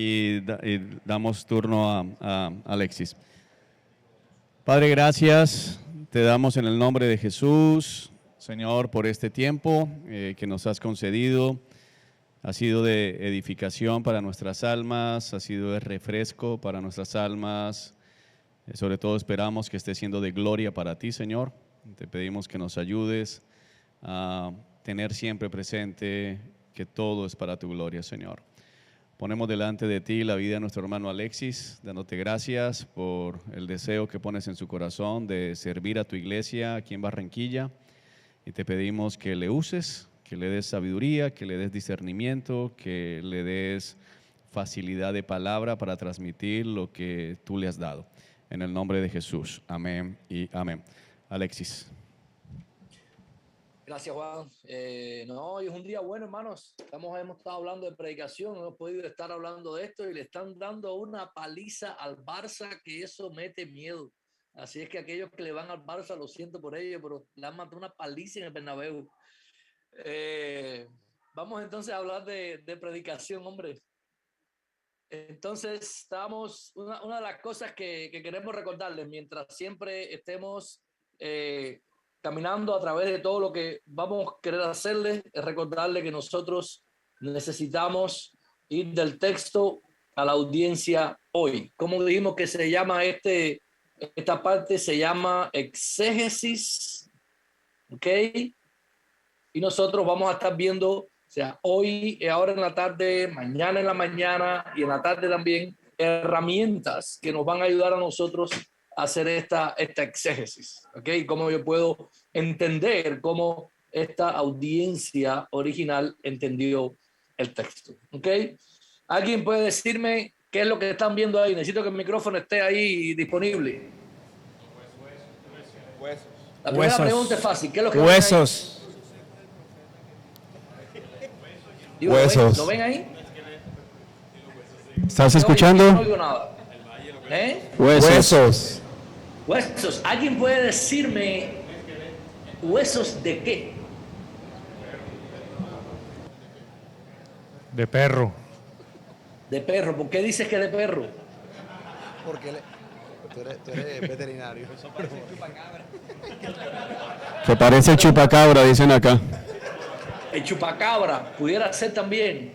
y damos turno a Alexis. Padre, gracias. Te damos en el nombre de Jesús, Señor, por este tiempo que nos has concedido. Ha sido de edificación para nuestras almas, ha sido de refresco para nuestras almas. Sobre todo esperamos que esté siendo de gloria para ti, Señor. Te pedimos que nos ayudes a tener siempre presente que todo es para tu gloria, Señor. Ponemos delante de ti la vida de nuestro hermano Alexis, dándote gracias por el deseo que pones en su corazón de servir a tu iglesia aquí en Barranquilla. Y te pedimos que le uses, que le des sabiduría, que le des discernimiento, que le des facilidad de palabra para transmitir lo que tú le has dado. En el nombre de Jesús. Amén y amén. Alexis. Gracias, Juan. Hoy es un día bueno, hermanos. Hemos estado hablando de predicación, hemos podido estar hablando de esto y le están dando una paliza al Barça que eso mete miedo. Así es que aquellos que le van al Barça, lo siento por ello, pero le han matado una paliza en el Bernabéu. Vamos entonces a hablar de predicación, hombre. Entonces, una de las cosas que queremos recordarles, mientras siempre estemos caminando a través de todo lo que vamos a querer hacerles, es recordarles que nosotros necesitamos ir del texto a la audiencia hoy. ¿Cómo dijimos que se llama esta parte? Se llama exégesis, ¿ok? Y nosotros vamos a estar viendo, o sea, hoy, ahora en la tarde, mañana en la mañana y en la tarde también, herramientas que nos van a ayudar a nosotros a hacer esta exégesis, ¿ok? Cómo yo puedo entender cómo esta audiencia original entendió el texto, ¿ok? ¿Alguien puede decirme qué es lo que están viendo ahí? Necesito que el micrófono esté ahí disponible. Huesos. La primera pregunta es fácil. ¿Qué es lo que huesos? Digo, Huesos. ¿Lo ven ahí? ¿Estás escuchando? No oigo nada. Huesos. Huesos. ¿Alguien puede decirme huesos de qué? De perro. De perro. ¿Por qué dices que de perro? Porque tú eres veterinario. Que parece el chupacabra, dicen acá. El chupacabra pudiera ser también.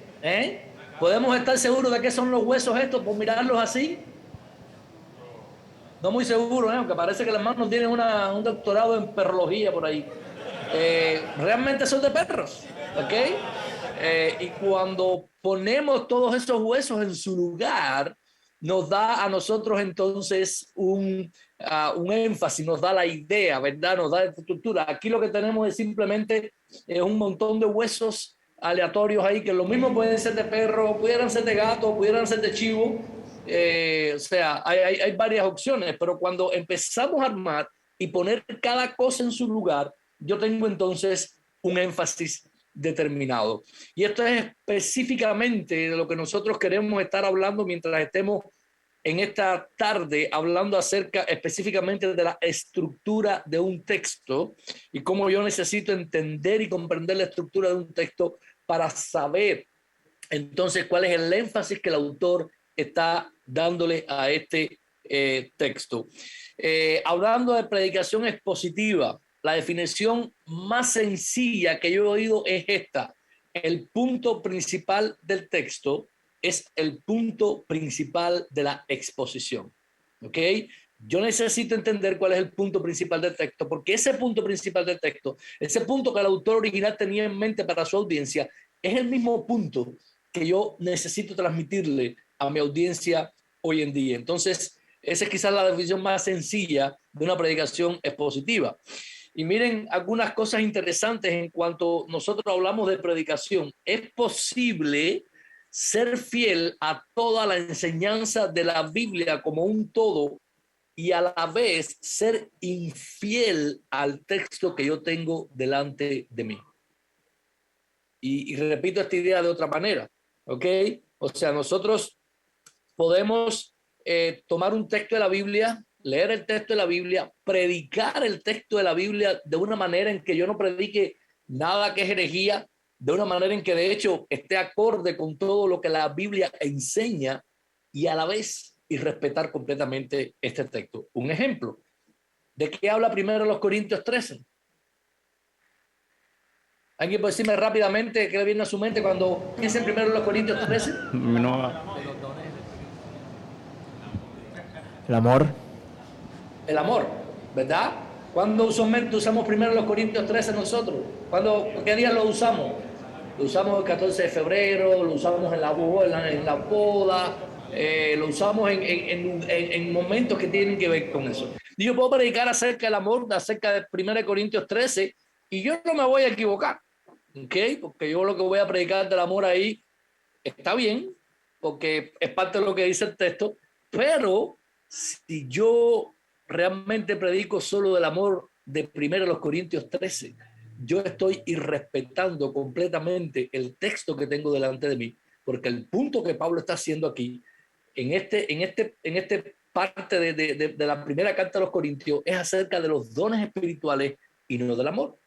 ¿Podemos estar seguros de qué son los huesos estos por mirarlos así? No muy seguro, aunque parece que el hermano tiene un doctorado en perrología por ahí. Realmente son de perros, ¿ok? Y cuando ponemos todos esos huesos en su lugar, nos da a nosotros entonces un énfasis, nos da la idea, ¿verdad? Nos da la estructura. Aquí lo que tenemos es simplemente un montón de huesos aleatorios ahí, que lo mismo pueden ser de perro, pudieran ser de gato, pudieran ser de chivo. O sea, hay varias opciones, pero cuando empezamos a armar y poner cada cosa en su lugar, yo tengo entonces un énfasis determinado. Y esto es específicamente de lo que nosotros queremos estar hablando mientras estemos en esta tarde hablando acerca específicamente de la estructura de un texto y cómo yo necesito entender y comprender la estructura de un texto para saber entonces cuál es el énfasis que el autor está dándole a este texto. Hablando de predicación expositiva, la definición más sencilla que yo he oído es esta: el punto principal del texto es el punto principal de la exposición. ¿Ok? Yo necesito entender cuál es el punto principal del texto, porque ese punto principal del texto, ese punto que el autor original tenía en mente para su audiencia, es el mismo punto que yo necesito transmitirle a mi audiencia hoy en día. Entonces, esa es quizás la definición más sencilla de una predicación expositiva. Y miren algunas cosas interesantes en cuanto nosotros hablamos de predicación. Es posible ser fiel a toda la enseñanza de la Biblia como un todo y a la vez ser infiel al texto que yo tengo delante de mí. Y repito esta idea de otra manera, ¿ok? O sea, nosotros podemos tomar un texto de la Biblia, leer el texto de la Biblia, predicar el texto de la Biblia de una manera en que yo no predique nada que es herejía, de una manera en que de hecho esté acorde con todo lo que la Biblia enseña y a la vez y respetar completamente este texto. Un ejemplo, ¿de qué habla primero los Corintios 13? ¿Alguien puede decirme rápidamente qué le viene a su mente cuando piensen primero en los Corintios 13? No, De los dones. el amor. El amor, ¿verdad? ¿Cuándo usualmente usamos primero los Corintios 13 nosotros? ¿Qué día lo usamos? Lo usamos el 14 de febrero, lo usamos en la boda, lo usamos en momentos que tienen que ver con eso. Y yo puedo predicar acerca del amor, acerca de 1 Corintios 13, y yo no me voy a equivocar, ¿ok? Porque yo lo que voy a predicar del amor ahí está bien, porque es parte de lo que dice el texto, pero si yo realmente predico solo del amor de 1 Corintios 13, yo estoy irrespetando completamente el texto que tengo delante de mí, porque el punto que Pablo está haciendo aquí, en este parte de la primera carta a los Corintios, es acerca de los dones espirituales y no del amor.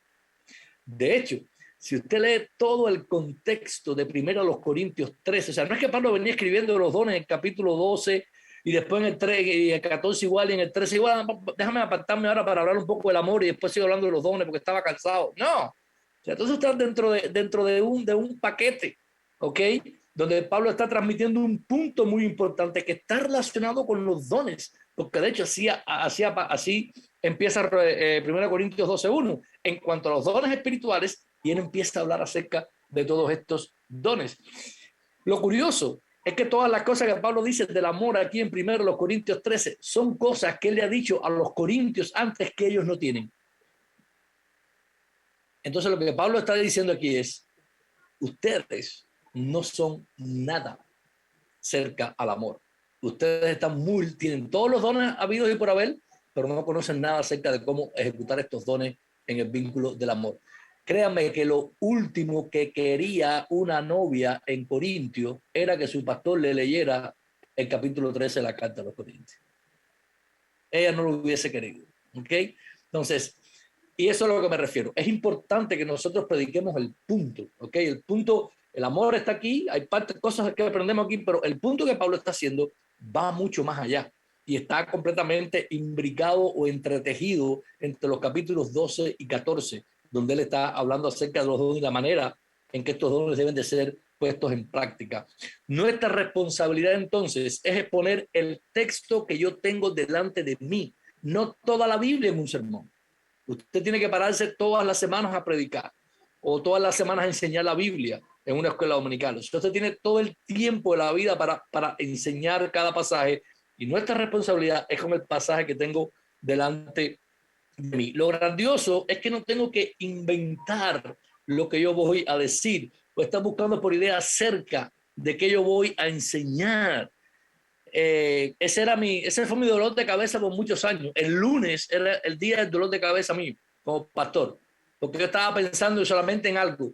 De hecho, si usted lee todo el contexto de 1 Corintios 13, o sea, no es que Pablo venía escribiendo los dones en el capítulo 12 y después en el 3 y el 14 igual y en el 13 igual, déjame apartarme ahora para hablar un poco del amor y después sigo hablando de los dones porque estaba cansado. No, o sea, entonces está dentro de un paquete, ¿ok? Donde Pablo está transmitiendo un punto muy importante que está relacionado con los dones, porque de hecho así empieza 1 Corintios 12:1. En cuanto a los dones espirituales, y él empieza a hablar acerca de todos estos dones. Lo curioso es que todas las cosas que Pablo dice del amor aquí en 1 Corintios 13 son cosas que él le ha dicho a los corintios antes que ellos no tienen. Entonces lo que Pablo está diciendo aquí es, ustedes no son nada cerca al amor. Ustedes tienen todos los dones habidos y por haber, pero no conocen nada acerca de cómo ejecutar estos dones en el vínculo del amor. Créanme que lo último que quería una novia en Corintio era que su pastor le leyera el capítulo 13 de la carta a los Corintios. Ella no lo hubiese querido, ¿ok? Entonces, y eso es a lo que me refiero. Es importante que nosotros prediquemos el punto, ¿ok? El punto, el amor está aquí, hay cosas que aprendemos aquí, pero el punto que Pablo está haciendo va mucho más allá y está completamente imbricado o entretejido entre los capítulos 12 y 14, donde él está hablando acerca de los dones y la manera en que estos dones deben de ser puestos en práctica. Nuestra responsabilidad entonces es exponer el texto que yo tengo delante de mí, no toda la Biblia en un sermón. Usted tiene que pararse todas las semanas a predicar o todas las semanas a enseñar la Biblia en una escuela dominical. Usted tiene todo el tiempo de la vida para enseñar cada pasaje y nuestra responsabilidad es con el pasaje que tengo delante de mí. Lo grandioso es que no tengo que inventar lo que yo voy a decir o estar buscando por ideas acerca de qué yo voy a enseñar. Ese fue mi dolor de cabeza por muchos años. El lunes era el día del dolor de cabeza mío como pastor, porque yo estaba pensando solamente en algo: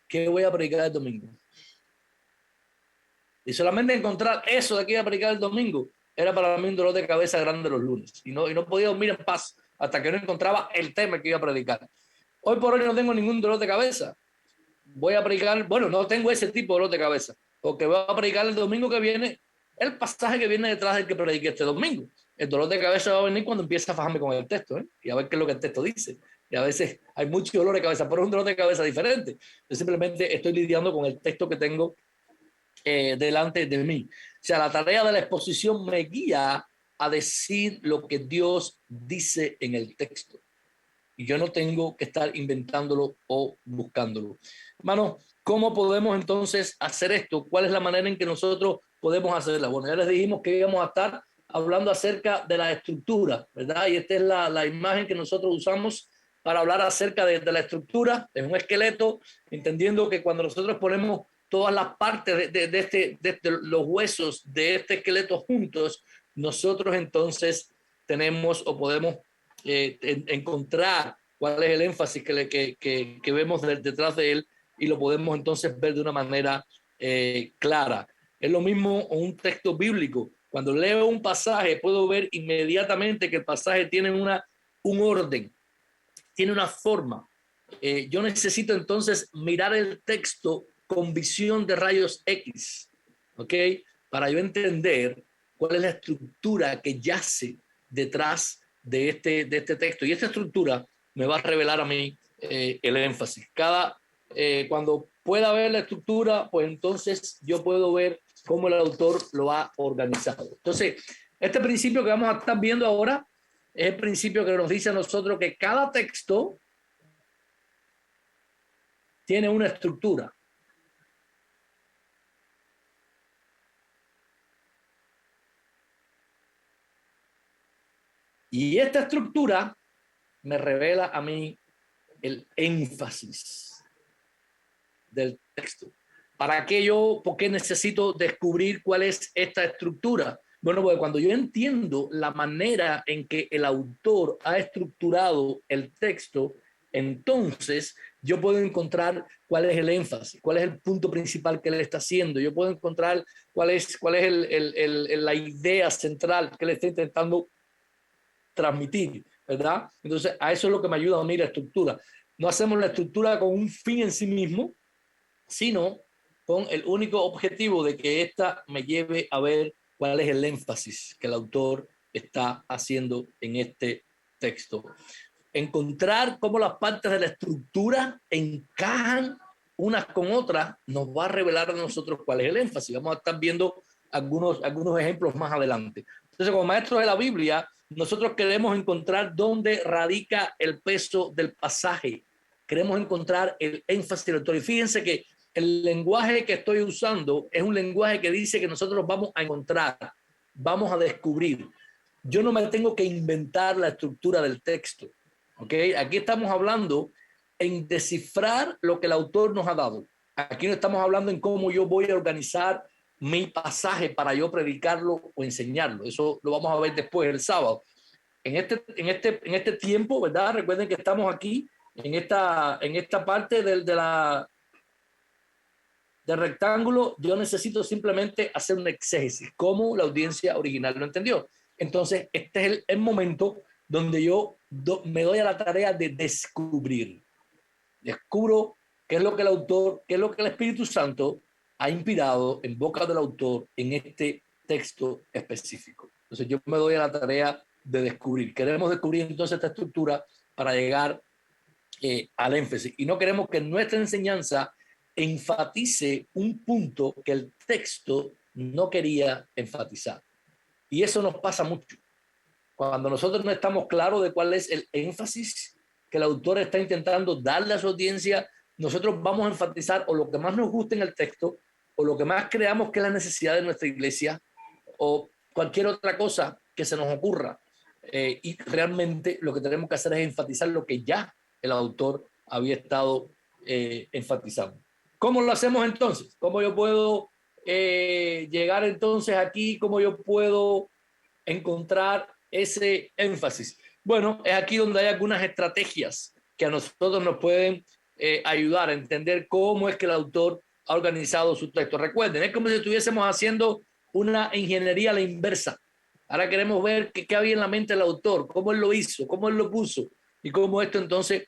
¿qué voy a predicar el domingo? Y solamente encontrar eso de que iba a predicar el domingo era para mí un dolor de cabeza grande los lunes, y no podía dormir en paz hasta que no encontraba el tema que iba a predicar. Hoy por hoy no tengo ningún dolor de cabeza. Voy a predicar, bueno, no tengo ese tipo de dolor de cabeza, porque voy a predicar el domingo que viene el pasaje que viene detrás del que prediqué este domingo. El dolor de cabeza va a venir cuando empieza a fajarme con el texto, y a ver qué es lo que el texto dice. Y a veces hay mucho dolor de cabeza, pero es un dolor de cabeza diferente. Yo simplemente estoy lidiando con el texto que tengo delante de mí. O sea, la tarea de la exposición me guía a decir lo que Dios dice en el texto. Y yo no tengo que estar inventándolo o buscándolo. Hermano, ¿cómo podemos entonces hacer esto? ¿Cuál es la manera en que nosotros podemos hacerla? Bueno, ya les dijimos que íbamos a estar hablando acerca de la estructura, ¿verdad? Y esta es la imagen que nosotros usamos para hablar acerca de la estructura. Es un esqueleto, entendiendo que cuando nosotros ponemos todas las partes de los huesos de este esqueleto juntos, nosotros entonces tenemos o podemos encontrar cuál es el énfasis que vemos detrás de él, y lo podemos entonces ver de una manera clara. Es lo mismo un texto bíblico. Cuando leo un pasaje puedo ver inmediatamente que el pasaje tiene un orden, tiene una forma. yo necesito entonces mirar el texto con visión de rayos X, ¿ok? Para yo entender cuál es la estructura que yace detrás de este texto. Y esta estructura me va a revelar a mí el énfasis. Cuando pueda ver la estructura, pues entonces yo puedo ver cómo el autor lo ha organizado. Entonces, este principio que vamos a estar viendo ahora es el principio que nos dice a nosotros que cada texto tiene una estructura. Y esta estructura me revela a mí el énfasis del texto. ¿Para qué por qué necesito descubrir cuál es esta estructura? Bueno, pues cuando yo entiendo la manera en que el autor ha estructurado el texto, entonces yo puedo encontrar cuál es el énfasis, cuál es el punto principal que él está haciendo. Yo puedo encontrar cuál es la idea central que él está intentando transmitir, ¿verdad? Entonces, a eso es lo que me ayuda a unir la estructura. No hacemos la estructura con un fin en sí mismo, sino con el único objetivo de que ésta me lleve a ver cuál es el énfasis que el autor está haciendo en este texto. Encontrar cómo las partes de la estructura encajan unas con otras nos va a revelar a nosotros cuál es el énfasis. Vamos a estar viendo algunos ejemplos más adelante. Entonces, como maestros de la Biblia, nosotros queremos encontrar dónde radica el peso del pasaje. Queremos encontrar el énfasis del autor. Y fíjense que el lenguaje que estoy usando es un lenguaje que dice que nosotros vamos a encontrar, vamos a descubrir. Yo no me tengo que inventar la estructura del texto. ¿Okay? Aquí estamos hablando en descifrar lo que el autor nos ha dado. Aquí no estamos hablando en cómo yo voy a organizar mi pasaje para yo predicarlo o enseñarlo. Eso lo vamos a ver después, el sábado. En este tiempo, ¿verdad? Recuerden que estamos aquí en esta parte del rectángulo. Yo necesito simplemente hacer un exégesis, como la audiencia original lo entendió. Entonces, este es el momento donde yo me doy a la tarea de descubrir. Descubro qué es lo que el autor, qué es lo que el Espíritu Santo ha inspirado en boca del autor en este texto específico. Entonces yo me doy a la tarea de descubrir. Queremos descubrir entonces esta estructura para llegar al énfasis. Y no queremos que nuestra enseñanza enfatice un punto que el texto no quería enfatizar. Y eso nos pasa mucho. Cuando nosotros no estamos claros de cuál es el énfasis que el autor está intentando darle a su audiencia, nosotros vamos a enfatizar o lo que más nos guste en el texto, o lo que más creamos que es la necesidad de nuestra iglesia, o cualquier otra cosa que se nos ocurra. Y realmente lo que tenemos que hacer es enfatizar lo que ya el autor había estado enfatizando. ¿Cómo lo hacemos entonces? ¿Cómo yo puedo llegar entonces aquí? ¿Cómo yo puedo encontrar ese énfasis? Bueno, es aquí donde hay algunas estrategias que a nosotros nos pueden ayudar a entender cómo es que el autor ha organizado su texto. Recuerden, es como si estuviésemos haciendo una ingeniería a la inversa. Ahora queremos ver qué había en la mente del autor, cómo él lo hizo, cómo él lo puso y cómo esto entonces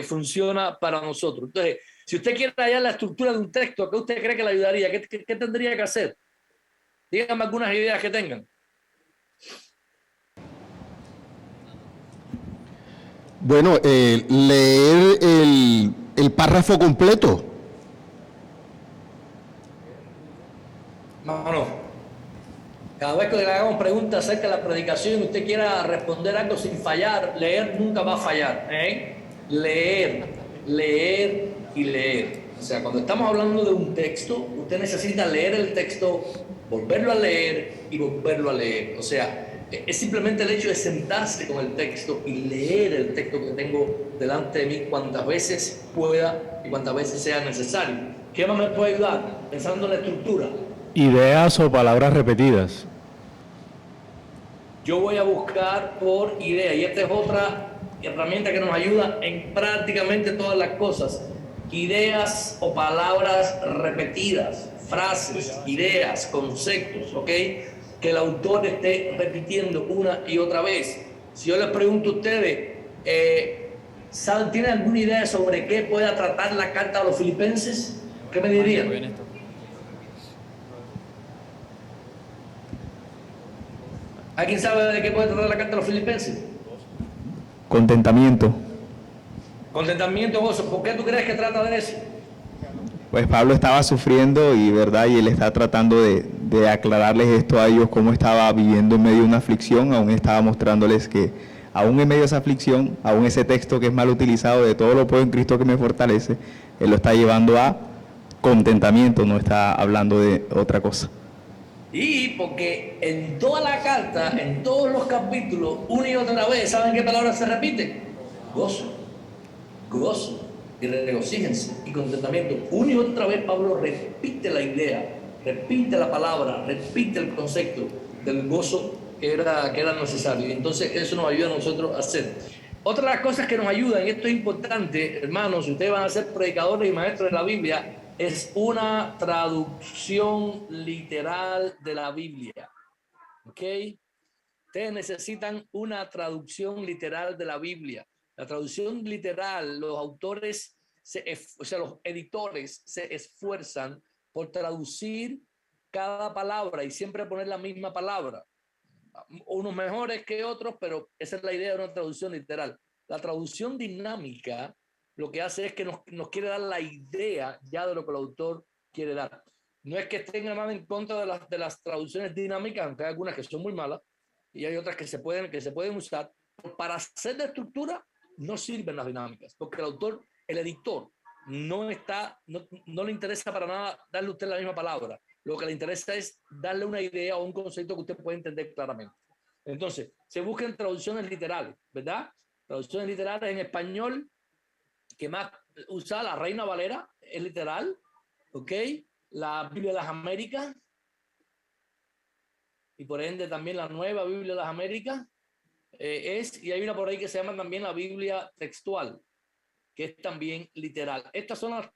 funciona para nosotros. Entonces, si usted quiere hallar la estructura de un texto, ¿qué usted cree que le ayudaría? ¿Qué tendría que hacer? Díganme algunas ideas que tengan. Bueno, leer el párrafo completo. Mano, cada vez que le hagamos preguntas acerca de la predicación y usted quiera responder algo sin fallar, leer nunca va a fallar. Leer y leer. O sea, cuando estamos hablando de un texto, usted necesita leer el texto, volverlo a leer y volverlo a leer. O sea, es simplemente el hecho de sentarse con el texto y leer el texto que tengo delante de mí cuantas veces pueda y cuantas veces sea necesario. ¿Qué más me puede ayudar? Pensando en la estructura. Ideas o palabras repetidas. Yo voy a buscar por idea, y esta es otra herramienta que nos ayuda en prácticamente todas las cosas. Ideas o palabras repetidas, frases, ideas, conceptos, ¿ok? Que el autor esté repitiendo una y otra vez. Si yo les pregunto a ustedes, ¿Tiene alguna idea sobre qué pueda tratar la carta a los filipenses? ¿Qué me dirían? ¿Alguien sabe de qué puede tratar la carta a los filipenses? Contentamiento. Contentamiento, gozo. ¿Por qué tú crees que trata de eso? Pues Pablo estaba sufriendo y verdad, y él está tratando de aclararles esto a ellos, cómo estaba viviendo en medio de una aflicción, aún estaba mostrándoles que aún en medio de esa aflicción, aún ese texto que es mal utilizado de todo lo puedo en Cristo que me fortalece, él lo está llevando a contentamiento, no está hablando de otra cosa. Y porque en toda la carta, en todos los capítulos, una y otra vez, ¿saben qué palabras se repiten? Gozo, gozo, y regocíjense, y contentamiento. Una y otra vez Pablo repite la idea, repite la palabra, repite el concepto del gozo que era necesario. Y entonces eso nos ayuda a nosotros a hacer. Otra de las cosas que nos ayudan, y esto es importante, hermanos, si ustedes van a ser predicadores y maestros de la Biblia, es una traducción literal de la Biblia. ¿Ok? Ustedes necesitan una traducción literal de la Biblia. La traducción literal, los autores, los editores se esfuerzan por traducir cada palabra y siempre poner la misma palabra. Unos mejores que otros, pero esa es la idea de una traducción literal. La traducción dinámica lo que hace es que nos quiere dar la idea ya de lo que el autor quiere dar. No es que estén nada en contra de las traducciones dinámicas, aunque hay algunas que son muy malas y hay otras que se pueden usar. Para hacer de estructura no sirven las dinámicas, porque el autor, el editor, no le interesa para nada darle a usted la misma palabra. Lo que le interesa es darle una idea o un concepto que usted pueda entender claramente. Entonces, se buscan traducciones literales, ¿verdad? Traducciones literales en español, que más usa la Reina Valera, es literal, ¿ok? La Biblia de las Américas, y por ende también la Nueva Biblia de las Américas, y hay una por ahí que se llama también la Biblia textual, que es también literal. Estas son las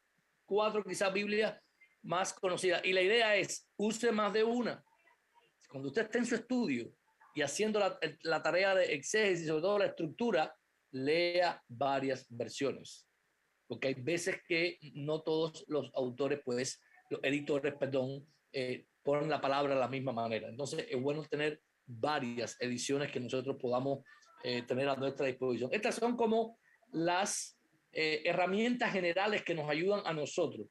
4 quizás Biblias más conocidas, y la idea es, use más de una. Cuando usted esté en su estudio y haciendo la tarea de exégesis, sobre todo la estructura, lea varias versiones. Porque hay veces que no todos los autores, pues, los editores, perdón, ponen la palabra de la misma manera. Entonces, es bueno tener varias ediciones que nosotros podamos tener a nuestra disposición. Estas son como las herramientas generales que nos ayudan a nosotros.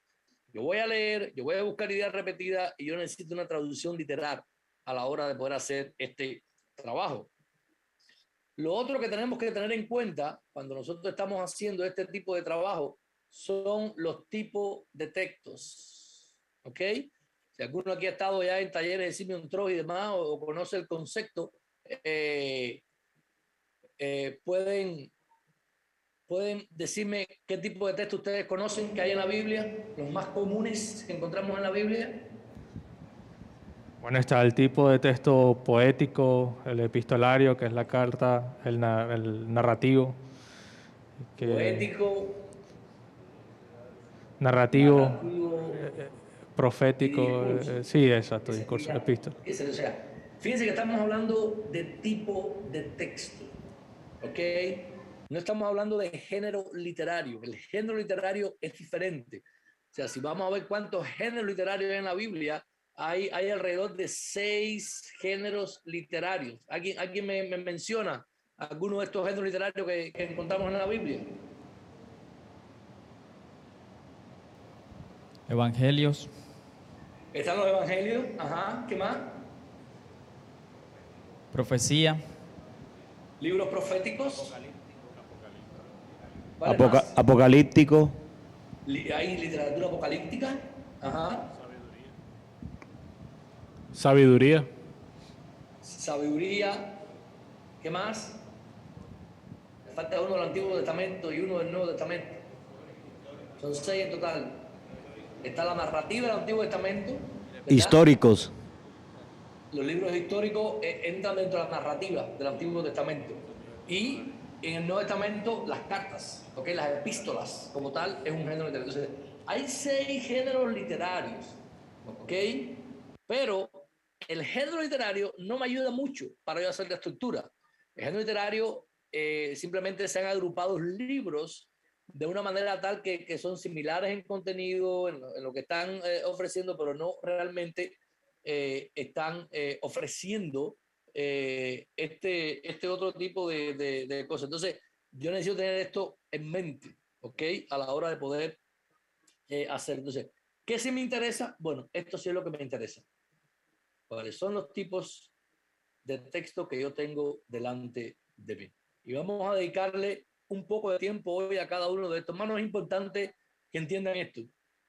Yo voy a leer, yo voy a buscar ideas repetidas y yo necesito una traducción literal a la hora de poder hacer este trabajo. Lo otro que tenemos que tener en cuenta cuando nosotros estamos haciendo este tipo de trabajo son los tipos de textos. ¿Ok? Si alguno aquí ha estado ya en talleres de Simeon Troy y demás o conoce el concepto, pueden decirme qué tipo de texto ustedes conocen que hay en la Biblia, los más comunes que encontramos en la Biblia. Bueno, está el tipo de texto poético, el epistolario, que es la carta, el narrativo. Poético. Narrativo, profético, sí, exacto, discurso, epístola. O sea, fíjense que estamos hablando de tipo de texto, ¿ok? No estamos hablando de género literario. El género literario es diferente. O sea, si vamos a ver cuántos géneros literarios hay en la Biblia, hay alrededor de 6 géneros literarios. ¿Alguien me menciona alguno de estos géneros literarios que encontramos en la Biblia? Evangelios. Están los evangelios. Ajá. ¿Qué más? Profecía. Libros proféticos. Apocalíptico. Hay literatura apocalíptica. Ajá. Sabiduría. Sabiduría. ¿Qué más? Me falta uno del Antiguo Testamento y uno del Nuevo Testamento. Son 6 en total. Está la narrativa del Antiguo Testamento, ¿verdad? Históricos. Los libros históricos entran dentro de la narrativa del Antiguo Testamento. Y en el Nuevo Testamento, las cartas, ¿okay? Las epístolas, como tal, es un género literario. Entonces, hay 6 géneros literarios, ¿ok? Pero el género literario no me ayuda mucho para yo hacer la estructura. El género literario simplemente se han agrupado libros de una manera tal que son similares en contenido, en lo que están ofreciendo, pero no realmente están ofreciendo este otro tipo de cosas. Entonces, yo necesito tener esto en mente, ¿ok? A la hora de poder hacer. Entonces, ¿qué sí me interesa? Bueno, esto sí es lo que me interesa. ¿Cuáles son los tipos de texto que yo tengo delante de mí? Y vamos a dedicarle un poco de tiempo hoy a cada uno de estos. Hermanos, es importante que entiendan esto.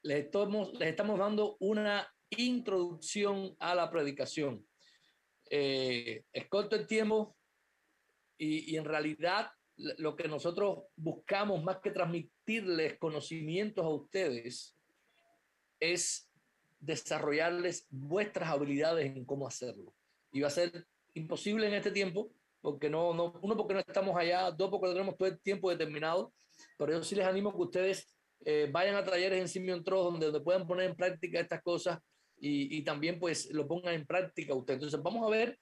Les estamos dando una introducción a la predicación. Es corto el tiempo y en realidad lo que nosotros buscamos, más que transmitirles conocimientos a ustedes, es desarrollarles vuestras habilidades en cómo hacerlo. Y va a ser imposible en este tiempo, porque uno, porque no estamos allá, dos, porque no tenemos todo el tiempo determinado, pero yo sí les animo a que ustedes vayan a talleres en Simeon Trust donde puedan poner en práctica estas cosas y también pues lo pongan en práctica ustedes. Entonces vamos a ver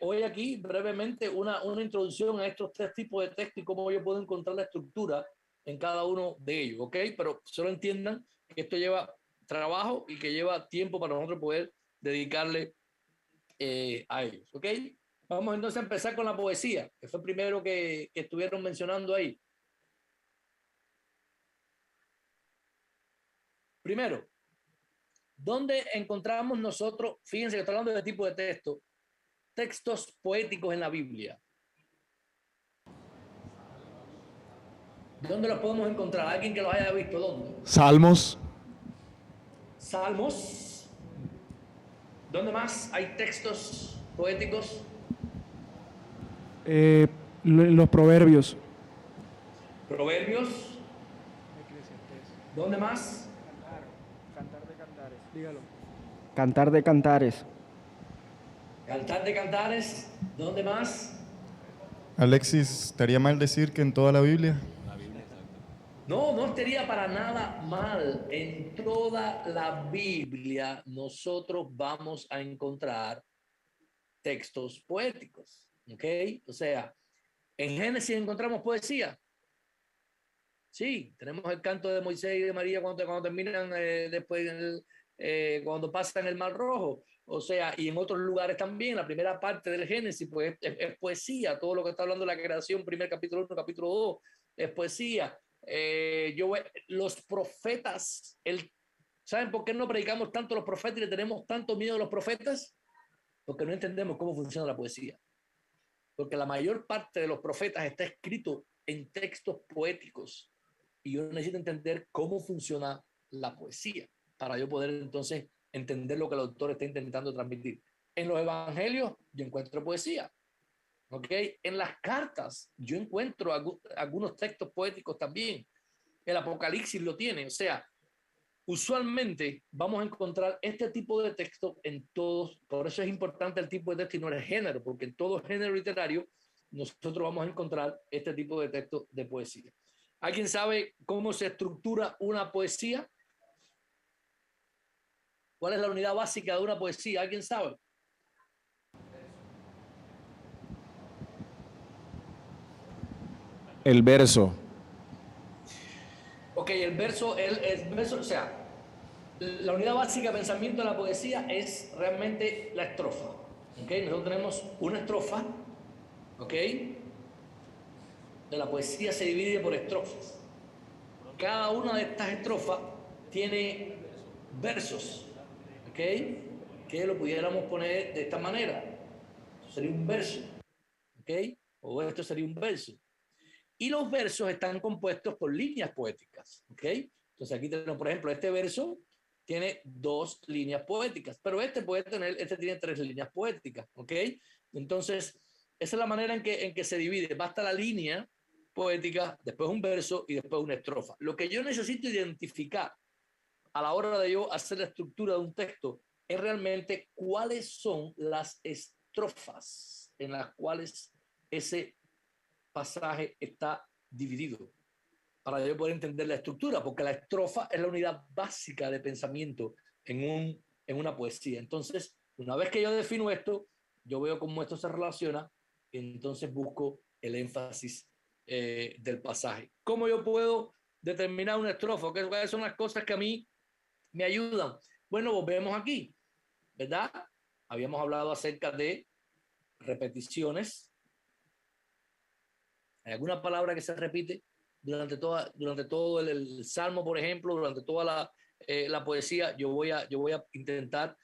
hoy aquí brevemente una introducción a estos tres tipos de texto y cómo yo puedo encontrar la estructura en cada uno de ellos, ¿ok? Pero solo entiendan que esto lleva trabajo y que lleva tiempo para nosotros poder dedicarle a ellos, ¿ok? Vamos entonces a empezar con la poesía, que fue el primero que estuvieron mencionando ahí. Primero, ¿dónde encontramos nosotros, fíjense que estoy hablando de tipo de texto, textos poéticos en la Biblia? ¿Dónde los podemos encontrar? ¿Alguien que los haya visto? ¿Dónde? Salmos. Salmos. ¿Dónde más hay textos poéticos? Los proverbios. Proverbios. ¿Dónde más? Cantar de Cantares. Dígalo. Cantar de Cantares. Cantar de Cantares. ¿Dónde más? Alexis, ¿estaría mal decir que en toda la Biblia? No, no estaría para nada mal. En toda la Biblia nosotros vamos a encontrar textos poéticos, ¿ok? O sea, en Génesis encontramos poesía. Sí, tenemos el canto de Moisés y de María cuando terminan después, cuando pasan el Mar Rojo. O sea, y en otros lugares también, la primera parte del Génesis pues, es poesía. Todo lo que está hablando de la creación, primer capítulo 1, capítulo 2, es poesía. Los profetas, ¿saben por qué no predicamos tanto a los profetas y le tenemos tanto miedo a los profetas? Porque no entendemos cómo funciona la poesía. Porque la mayor parte de los profetas está escrito en textos poéticos. Y yo necesito entender cómo funciona la poesía para yo poder entonces entender lo que el autor está intentando transmitir. En los evangelios yo encuentro poesía. ¿Ok? En las cartas yo encuentro algunos textos poéticos también. El Apocalipsis lo tiene. O sea, usualmente vamos a encontrar este tipo de texto en todos. Por eso es importante el tipo de texto y no el género, porque en todo género literario nosotros vamos a encontrar este tipo de texto de poesía. ¿Alguien sabe cómo se estructura una poesía? ¿Cuál es la unidad básica de una poesía? ¿Alguien sabe? El verso. Ok, el verso, o sea, la unidad básica de pensamiento de la poesía es realmente la estrofa. Ok, nosotros tenemos una estrofa, ok. De la poesía se divide por estrofas. Cada una de estas estrofas tiene versos, ¿ok? Que lo pudiéramos poner de esta manera. Esto sería un verso, ¿ok? O esto sería un verso. Y los versos están compuestos por líneas poéticas, ¿ok? Entonces aquí tenemos, por ejemplo, este verso tiene 2 líneas poéticas, pero este tiene 3 líneas poéticas, ¿ok? Entonces, esa es la manera en que se divide. Basta la línea poética, después un verso y después una estrofa. Lo que yo necesito identificar a la hora de yo hacer la estructura de un texto es realmente cuáles son las estrofas en las cuales ese pasaje está dividido para yo poder entender la estructura, porque la estrofa es la unidad básica de pensamiento en una poesía. Entonces, una vez que yo defino esto, yo veo cómo esto se relaciona y entonces busco el énfasis del pasaje. ¿Cómo yo puedo determinar una estrofa? ¿Cuáles son las cosas que a mí me ayudan? Bueno, volvemos aquí, ¿verdad? Habíamos hablado acerca de repeticiones. ¿Hay alguna palabra que se repite durante todo el salmo, por ejemplo, durante toda la poesía? Yo voy a intentar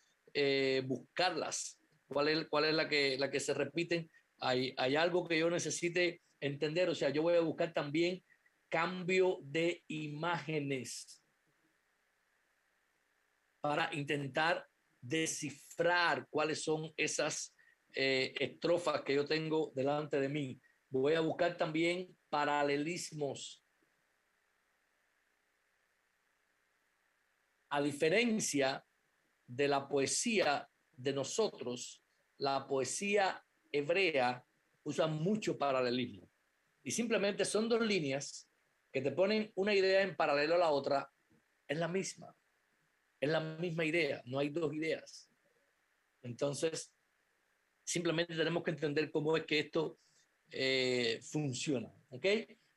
buscarlas. ¿Cuál es la que se repiten? Hay algo que yo necesite entender. O sea, yo voy a buscar también cambio de imágenes para intentar descifrar cuáles son esas estrofas que yo tengo delante de mí. Voy a buscar también paralelismos. A diferencia de la poesía de nosotros, la poesía hebrea usa mucho paralelismo. Y simplemente son dos líneas que te ponen una idea en paralelo a la otra. Es la misma idea, no hay dos ideas. Entonces, simplemente tenemos que entender cómo es que esto funciona, ¿ok?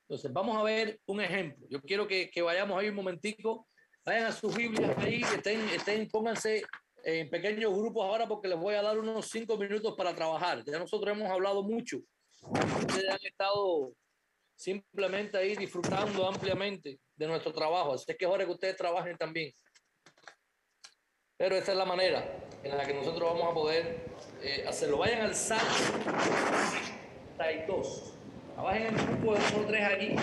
Entonces, vamos a ver un ejemplo. Yo quiero que vayamos ahí un momentico, vayan a sus Biblias ahí, pónganse en pequeños grupos ahora porque les voy a dar unos 5 minutos para trabajar. Ya nosotros hemos hablado mucho. Ustedes han estado simplemente ahí disfrutando ampliamente de nuestro trabajo. Así es que es hora que ustedes trabajen también. Pero esta es la manera en la que nosotros vamos a poder hacerlo. Vayan al Salmo 32. Bajen el grupo de 2 o 3 allí.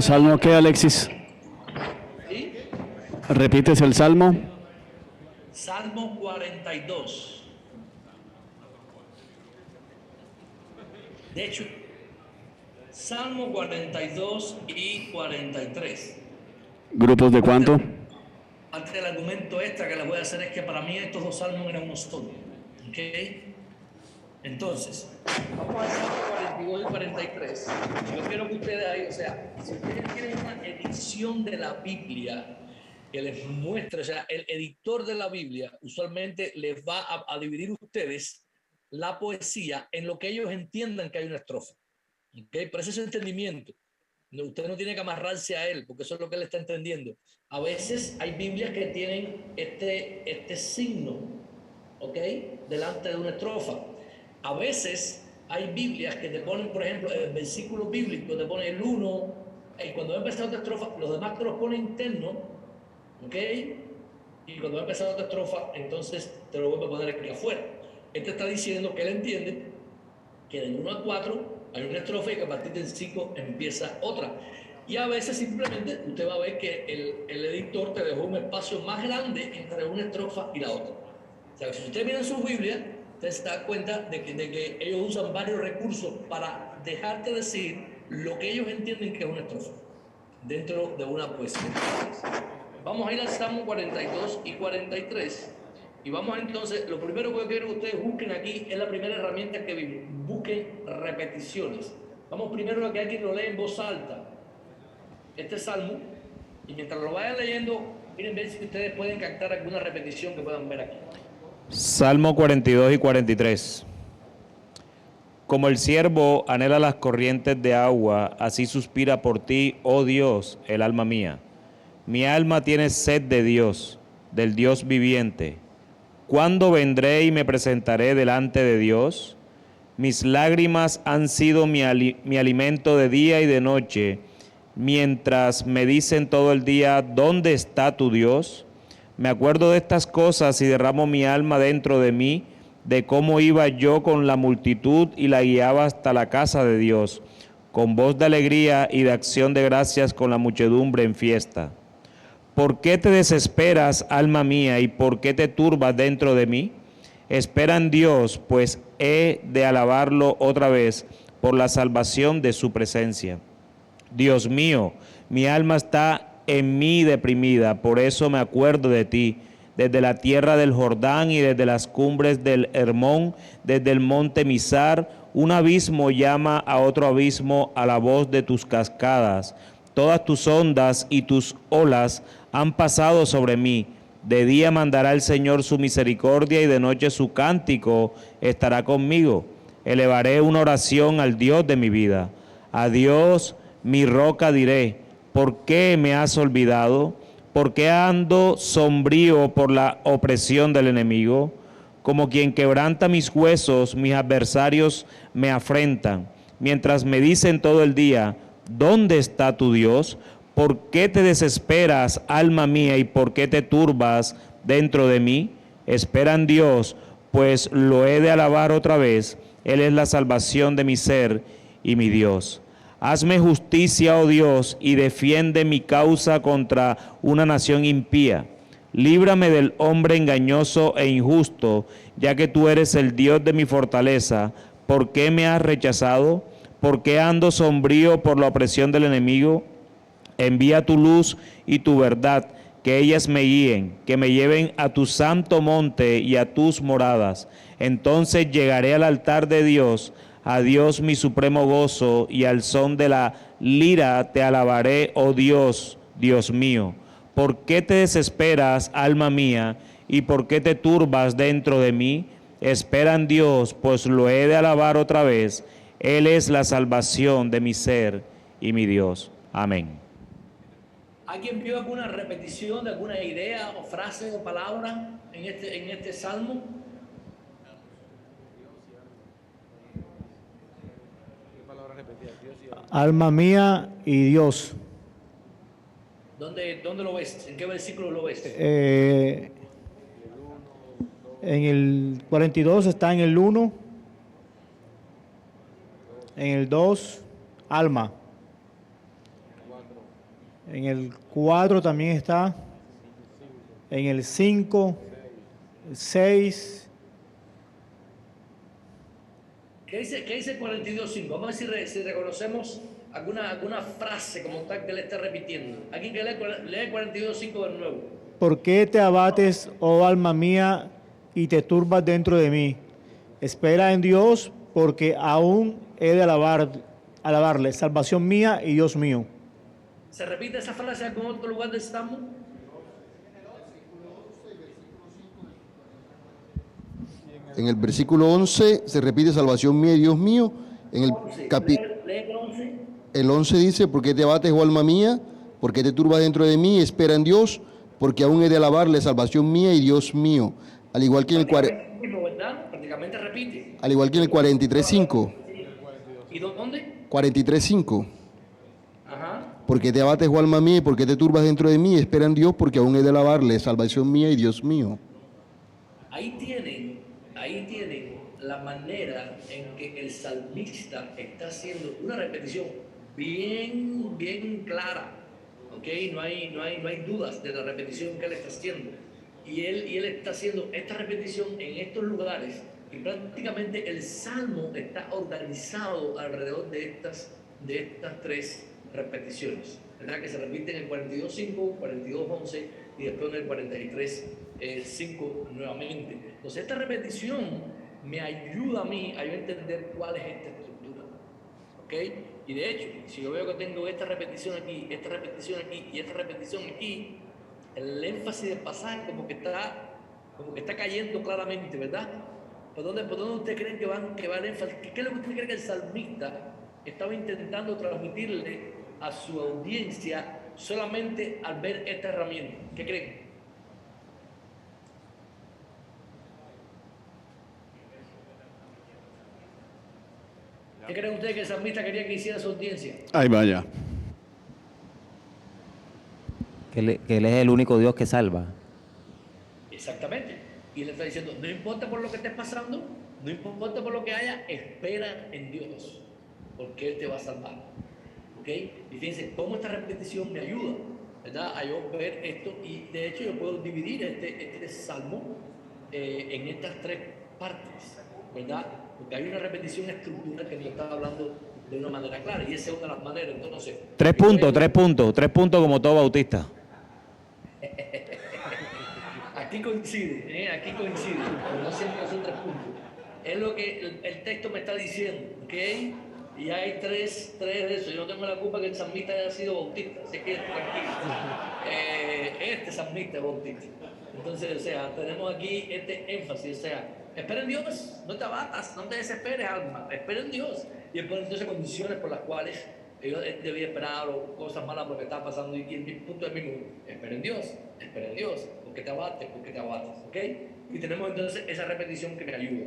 Salmo ¿qué, Alexis? ¿Sí? ¿Repites el Salmo? Salmo 42. De hecho, Salmo 42 y 43. ¿Grupos de cuánto? Parte del argumento extra que les voy a hacer es que para mí estos dos salmos eran uno solo. ¿Ok? Entonces, vamos al Salmo 42 y 43. Yo quiero que ustedes ahí, o sea, si ustedes tienen una edición de la Biblia que les muestre, o sea, el editor de la Biblia usualmente les va a dividir ustedes la poesía en lo que ellos entiendan que hay una estrofa. ¿Ok? Pero ese es su entendimiento. Usted no tiene que amarrarse a él, porque eso es lo que él está entendiendo. A veces hay Biblias que tienen este signo, ¿ok? Delante de una estrofa. A veces hay Biblias que te ponen, por ejemplo, el versículo bíblico, te pone el 1, y cuando va a empezar otra estrofa, los demás te los ponen internos, ¿ok? Y cuando va a empezar otra estrofa, entonces te lo vuelve a poner aquí afuera. Este está diciendo que él entiende que del 1 al 4 hay una estrofa y que a partir del 5 empieza otra. Y a veces simplemente usted va a ver que el editor te dejó un espacio más grande entre una estrofa y la otra. O sea, si usted mira en su Biblia, usted se da cuenta de que ellos usan varios recursos para dejarte decir lo que ellos entienden que es una estrofa dentro de una poesía. Vamos a ir al Salmo 42 y 43. Y vamos entonces, lo primero que yo quiero que ustedes busquen aquí es la primera herramienta que vimos. Busquen repeticiones. Vamos primero a que alguien lo lea en voz alta, este salmo, y mientras lo vayan leyendo, miren ver si ustedes pueden captar alguna repetición que puedan ver aquí. Salmo 42 y 43. Como el ciervo anhela las corrientes de agua, así suspira por ti, oh Dios, el alma mía. Mi alma tiene sed de Dios, del Dios viviente. ¿Cuándo vendré y me presentaré delante de Dios? Mis lágrimas han sido mi alimento de día y de noche, mientras me dicen todo el día, ¿dónde está tu Dios? Me acuerdo de estas cosas y derramo mi alma dentro de mí, de cómo iba yo con la multitud y la guiaba hasta la casa de Dios, con voz de alegría y de acción de gracias con la muchedumbre en fiesta. ¿Por qué te desesperas, alma mía, y por qué te turbas dentro de mí? Espera en Dios, pues he de alabarlo otra vez por la salvación de su presencia. Dios mío, mi alma está en mí deprimida, por eso me acuerdo de ti. Desde la tierra del Jordán y desde las cumbres del Hermón, desde el monte Mizar, un abismo llama a otro abismo a la voz de tus cascadas. Todas tus ondas y tus olas han pasado sobre mí. De día mandará el Señor su misericordia y de noche su cántico estará conmigo. elevaré una oración al Dios de mi vida. A Dios, mi roca, diré, ¿por qué me has olvidado? ¿Por qué ando sombrío por la opresión del enemigo? Como quien quebranta mis huesos, mis adversarios me afrentan, mientras me dicen todo el día, ¿dónde está tu Dios? ¿Por qué te desesperas, alma mía, y por qué te turbas dentro de mí? Espera en Dios, pues lo he de alabar otra vez. Él es la salvación de mi ser y mi Dios. Hazme justicia, oh Dios, y defiende mi causa contra una nación impía. Líbrame del hombre engañoso e injusto, ya que tú eres el Dios de mi fortaleza. ¿Por qué me has rechazado? ¿Por qué ando sombrío por la opresión del enemigo? Envía tu luz y tu verdad, que ellas me guíen, que me lleven a tu santo monte y a tus moradas. Entonces llegaré al altar de Dios, a Dios mi supremo gozo, y al son de la lira te alabaré, oh Dios, Dios mío. ¿Por qué te desesperas, alma mía, y por qué te turbas dentro de mí? Espera en Dios, pues lo he de alabar otra vez. Él es la salvación de mi ser y mi Dios. Amén. ¿Alguien vio alguna repetición de alguna idea o frase o palabra en este salmo? Alma mía y Dios. ¿Dónde lo ves? ¿En qué versículo lo ves? En el 42 está en el 1, en el 2, alma. En el 4 también está, en el 5, 6. ¿Qué dice 42.5? Vamos a ver si reconocemos alguna frase como tal que le esté repitiendo. Alguien que lee 42.5 de nuevo. ¿Por qué te abates, oh alma mía, y te turbas dentro de mí? Espera en Dios, porque aún he de alabarle, salvación mía y Dios mío. ¿Se repite esa frase en algún otro lugar del Salmo? En el versículo 11 se repite salvación mía y Dios mío. En el el 11 dice, ¿por qué te abates, oh alma mía? ¿Por qué te turbas dentro de mí? Espera en Dios, porque aún he de alabarle, salvación mía y Dios mío. Al igual que en el prácticamente repite. Al igual que en el 43.5. ¿Y dónde? 43.5. Ajá. ¿Por qué te abates, oh alma mía? ¿Y por qué te turbas dentro de mí? Espera en Dios, porque aún he de alabarle, salvación mía y Dios mío. Ahí tienen la manera en que el salmista está haciendo una repetición bien clara, ¿ok? No hay dudas de la repetición que él está haciendo. Y él está haciendo esta repetición en estos lugares y prácticamente el salmo está organizado alrededor de estas tres repeticiones, ¿verdad? Que se repiten en el 42.5, 42.11 y después en el 43.5 nuevamente. Entonces esta repetición me ayuda a mí a yo entender cuál es esta estructura, ¿ok? Y de hecho, si yo veo que tengo esta repetición aquí, esta repetición aquí y esta repetición aquí, el énfasis del pasaje como que está cayendo claramente, ¿verdad? ¿Por dónde ustedes creen que va el énfasis? ¿Qué es lo que ustedes creen que el salmista estaba intentando transmitirle a su audiencia solamente al ver esta herramienta? ¿Qué creen? ¿Qué creen ustedes que el salmista quería que hiciera su audiencia? Ahí vaya. Que Él es el único Dios que salva. Exactamente. Y le está diciendo, no importa por lo que estés pasando, no importa por lo que haya, espera en Dios, porque Él te va a salvar. ¿Ok? Y fíjense cómo esta repetición me ayuda, ¿verdad? A yo ver esto, y de hecho yo puedo dividir este salmo en estas tres partes, ¿verdad? Porque hay una repetición estructural que nos está hablando de una manera clara, y esa es una de las maneras. Entonces, 3 puntos como todo bautista. Aquí coincide, pero no siempre son 3 puntos. Es lo que el texto me está diciendo, ¿ok? Y hay tres de eso. Yo no tengo la culpa que el salmista haya sido bautista, así que tranquilo. Este salmista es bautista. Entonces, o sea, tenemos aquí este énfasis, o sea, espera en Dios, no te abatas, no te desesperes, alma, espera en Dios. Y después entonces condiciones por las cuales yo debía esperar o cosas malas porque estaba pasando y el punto es mismo, espera en Dios, porque te abates, ¿ok? Y tenemos entonces esa repetición que me ayuda.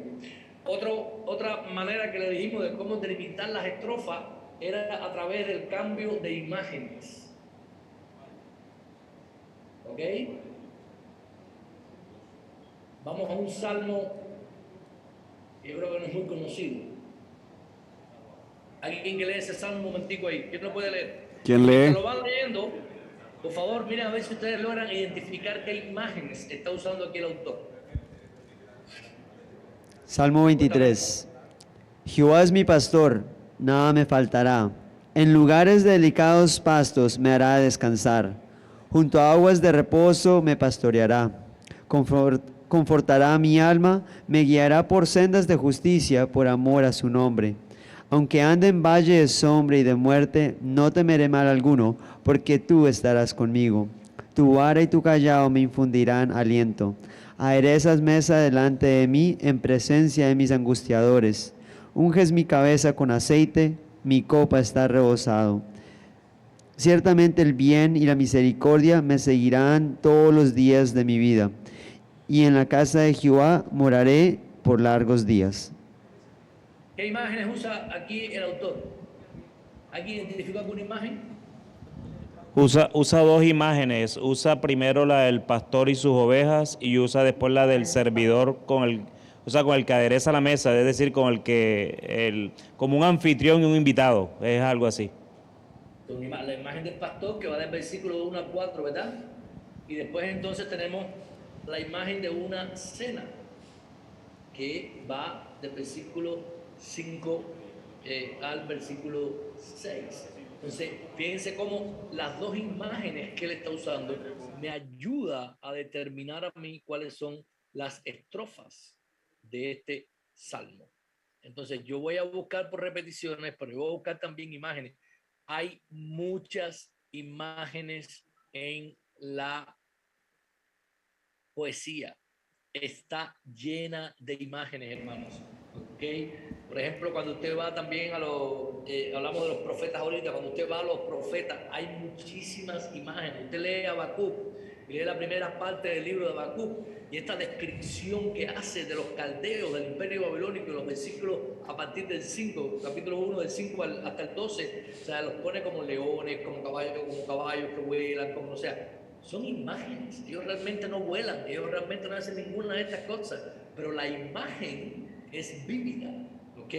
Otra manera que le dijimos de cómo delimitar las estrofas era a través del cambio de imágenes. ¿Ok? Vamos a un salmo que yo creo que no es muy conocido. ¿Alguien que lee ese salmo un momentico ahí? ¿Quién lo puede leer? ¿Quién lee? Si lo van leyendo, por favor, miren a ver si ustedes logran identificar qué imágenes está usando aquí el autor. Salmo 23. Jehová es mi pastor, nada me faltará. En lugares de delicados pastos me hará descansar. Junto a aguas de reposo me pastoreará. Confortará mi alma, me guiará por sendas de justicia por amor a su nombre. Aunque ande en valle de sombra y de muerte, no temeré mal alguno, porque tú estarás conmigo. Tu vara y tu callado me infundirán aliento. Aderezas mesa delante de mí en presencia de mis angustiadores. Unges mi cabeza con aceite, mi copa está rebosado. Ciertamente el bien y la misericordia me seguirán todos los días de mi vida, y en la casa de Jehová moraré por largos días. ¿Qué imágenes usa aquí el autor? ¿Alguien identificó alguna imagen? Usa dos imágenes. Usa primero la del pastor y sus ovejas y usa después la del servidor con el que adereza la mesa, es decir, como un anfitrión y un invitado. Es algo así. La imagen del pastor que va del versículo 1 al 4, ¿verdad? Y después entonces tenemos la imagen de una cena que va del versículo 5 al versículo 6. Entonces, fíjense cómo las dos imágenes que él está usando me ayuda a determinar a mí cuáles son las estrofas de este salmo. Entonces, yo voy a buscar por repeticiones, pero yo voy a buscar también imágenes. Hay muchas imágenes en la poesía. Está llena de imágenes, hermanos. ¿Okay? Por ejemplo, cuando usted va también hablamos de los profetas ahorita, cuando usted va a los profetas, hay muchísimas imágenes. Usted lee Habacuc y lee la primera parte del libro de Habacuc y esta descripción que hace de los caldeos del imperio babilónico, los versículos a partir del 5, capítulo 1 del 5 hasta el 12, o sea, los pone como leones, como caballos que vuelan, como, o sea, son imágenes. Ellos realmente no vuelan, ellos realmente no hacen ninguna de estas cosas, pero la imagen es vívida, ¿ok?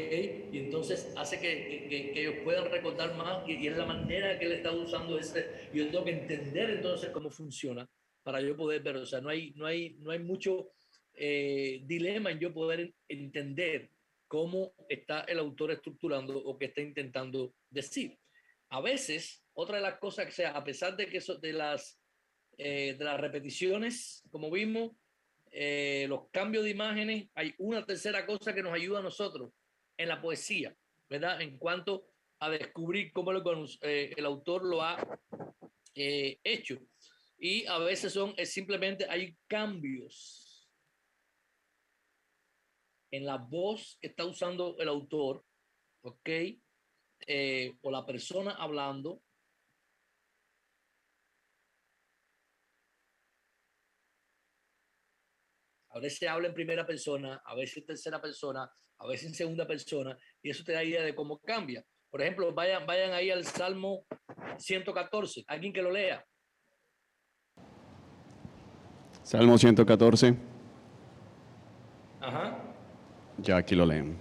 Y entonces hace que ellos puedan recordar más y es la manera que él está usando y yo tengo que entender entonces cómo funciona para yo poder ver, o sea, no hay mucho dilema en yo poder entender cómo está el autor estructurando o qué está intentando decir. A veces, otra de las cosas que sea, a pesar de que de las repeticiones, como vimos, los cambios de imágenes, hay una tercera cosa que nos ayuda a nosotros en la poesía, ¿verdad? En cuanto a descubrir cómo el autor lo ha hecho. Y a veces simplemente hay cambios en la voz que está usando el autor, ¿ok? O la persona hablando. A veces habla en primera persona, a veces en tercera persona, a veces en segunda persona, y eso te da idea de cómo cambia. Por ejemplo, vayan ahí al Salmo 114, alguien que lo lea. Salmo 114. Ajá. Ya aquí lo leen.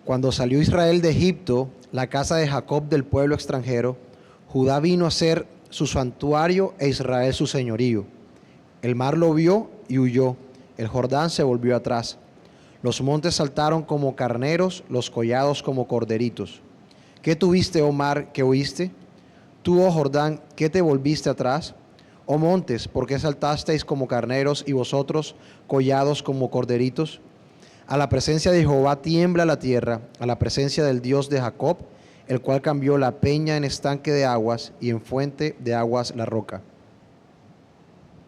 Cuando salió Israel de Egipto, la casa de Jacob del pueblo extranjero, Judá vino a ser su santuario e Israel su señorío. El mar lo vio y huyó, el Jordán se volvió atrás. Los montes saltaron como carneros, los collados como corderitos. ¿Qué tuviste, oh mar, que huiste? Tú, oh Jordán, ¿qué te volviste atrás? Oh montes, ¿por qué saltasteis como carneros y vosotros collados como corderitos? A la presencia de Jehová tiembla la tierra, a la presencia del Dios de Jacob, el cual cambió la peña en estanque de aguas y en fuente de aguas la roca.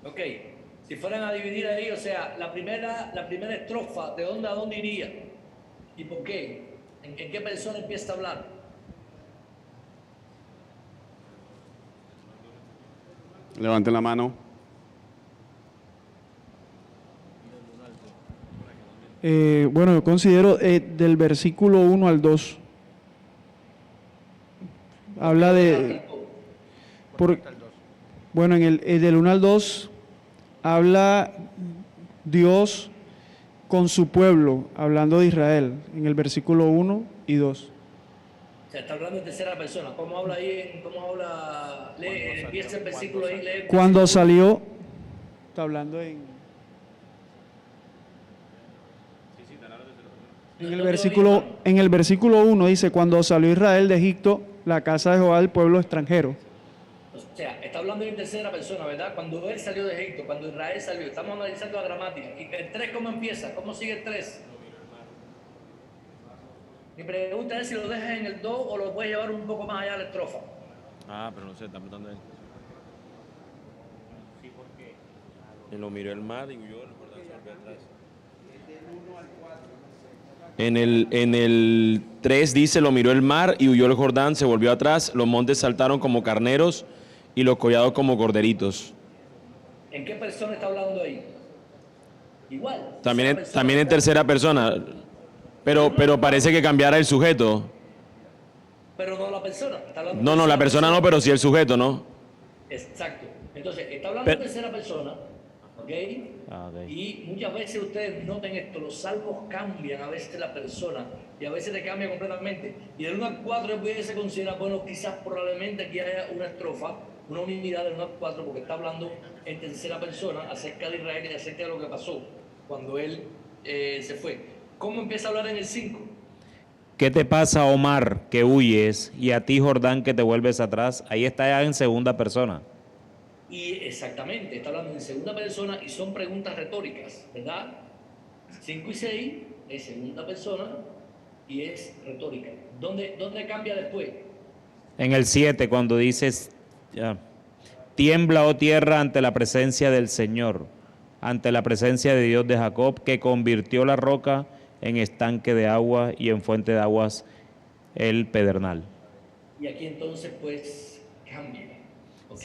Ok, si fueran a dividir ahí, o sea, la primera estrofa, ¿de dónde a dónde iría? ¿Y por qué? ¿En qué persona empieza a hablar? Levanten la mano. Bueno, yo considero del versículo 1 al 2. Habla de... bueno, en el del 1 al 2 habla Dios con su pueblo, hablando de Israel, en el versículo 1 y 2. O sea, está hablando en tercera persona. ¿Cómo habla ahí? ¿Cómo habla? Lee, empieza el versículo ahí. Lee Cuando salió, está hablando en el versículo 1 dice, cuando salió Israel de Egipto, la casa de Jehová del pueblo extranjero. O sea, está hablando en tercera persona, ¿verdad? Cuando él salió de Egipto, cuando Israel salió. Estamos analizando la gramática. ¿Y el 3 cómo empieza? ¿Cómo sigue el 3? Mi pregunta es si lo dejas en el 2 o lo puedes llevar un poco más allá de la estrofa. Pero no sé, está preguntando él. Y lo miró el mar y huyó, el Jordán se volvió atrás. En el 3 dice, lo miró el mar y huyó el Jordán, se volvió atrás, los montes saltaron como carneros y los collados como corderitos. ¿En qué persona está hablando ahí? Igual. También en tercera persona, pero parece que cambiara el sujeto. Pero no la persona. Está hablando No, la persona no, pero sí el sujeto, ¿no? Exacto. Entonces, está hablando en tercera persona, ¿ok? Y muchas veces ustedes noten esto, los salmos cambian a veces la persona y a veces te cambia completamente. Y del 1 al 4 pudiese considerar, bueno, quizás probablemente aquí haya una estrofa, una unidad del 1 al 4, porque está hablando en tercera persona acerca de Israel y acerca de lo que pasó cuando él se fue. ¿Cómo empieza a hablar en el 5? ¿Qué te pasa, Omar, que huyes, y a ti, Jordán, que te vuelves atrás? Ahí está ya en segunda persona. Y exactamente, está hablando en segunda persona y son preguntas retóricas, ¿verdad? 5 y 6 es segunda persona y es retórica. ¿Dónde cambia después? En el 7, cuando dices, tiembla, oh tierra, ante la presencia del Señor, ante la presencia de Dios de Jacob, que convirtió la roca en estanque de agua y en fuente de aguas el pedernal. Y aquí entonces pues cambia, ¿ok?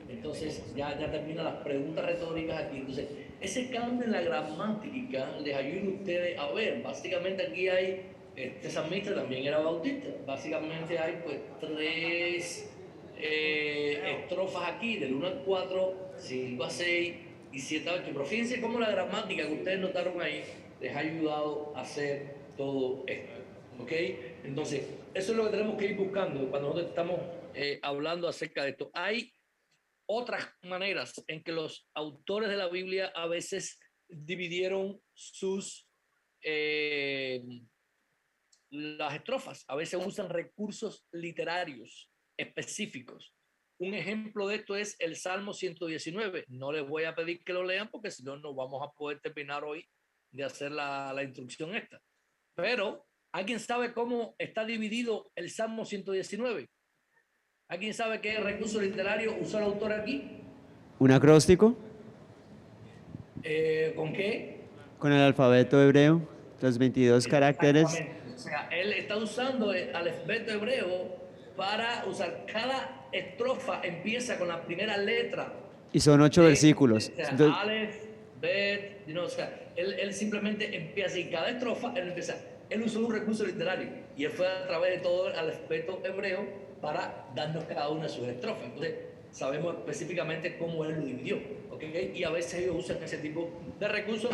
Entonces ya terminan las preguntas retóricas aquí. Entonces ese cambio en la gramática les ayuda a ustedes a ver. Básicamente aquí hay, este salmista también era bautista. Básicamente hay pues 3 estrofas aquí, del 1 al 4, 5 a 6 y 7 a 8. Pero fíjense cómo la gramática que ustedes notaron ahí les ha ayudado a hacer todo esto, ¿ok? Entonces, eso es lo que tenemos que ir buscando cuando nosotros estamos hablando acerca de esto. Hay otras maneras en que los autores de la Biblia a veces dividieron las estrofas. A veces usan recursos literarios específicos. Un ejemplo de esto es el Salmo 119. No les voy a pedir que lo lean porque si no, no vamos a poder terminar hoy de hacer la instrucción esta. Pero, ¿alguien sabe cómo está dividido el Salmo 119? ¿Alguien sabe qué recurso literario usó el autor aquí? ¿Un acróstico? ¿Con qué? Con el alfabeto hebreo, los 22 caracteres. O sea, él está usando el alfabeto hebreo para usar cada estrofa, empieza con la primera letra. Y son 8 versículos. O sea, Entonces, Aleph, Bet, o sea, él simplemente empieza y cada estrofa, él usó un recurso literario y él fue a través de todo el alfabeto hebreo para darnos cada una de sus estrofas. Entonces, sabemos específicamente cómo él lo dividió, ¿ok? Y a veces ellos usan ese tipo de recursos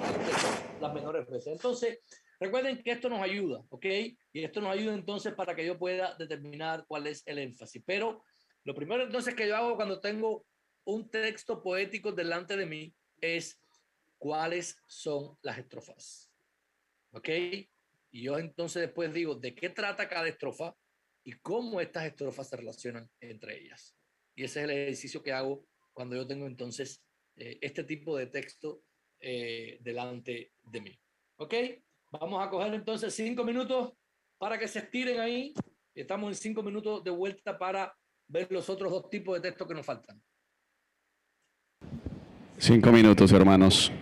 las menores veces. Entonces, recuerden que esto nos ayuda, ¿ok? Y esto nos ayuda entonces para que yo pueda determinar cuál es el énfasis. Pero lo primero entonces que yo hago cuando tengo un texto poético delante de mí es cuáles son las estrofas, ¿ok? Y yo entonces después digo de qué trata cada estrofa y cómo estas estrofas se relacionan entre ellas. Y ese es el ejercicio que hago cuando yo tengo entonces este tipo de texto delante de mí. ¿Ok? Vamos a coger entonces 5 minutos para que se estiren ahí Estamos en 5 minutos de vuelta para ver los otros 2 tipos de textos que nos faltan. 5 minutos, hermanos.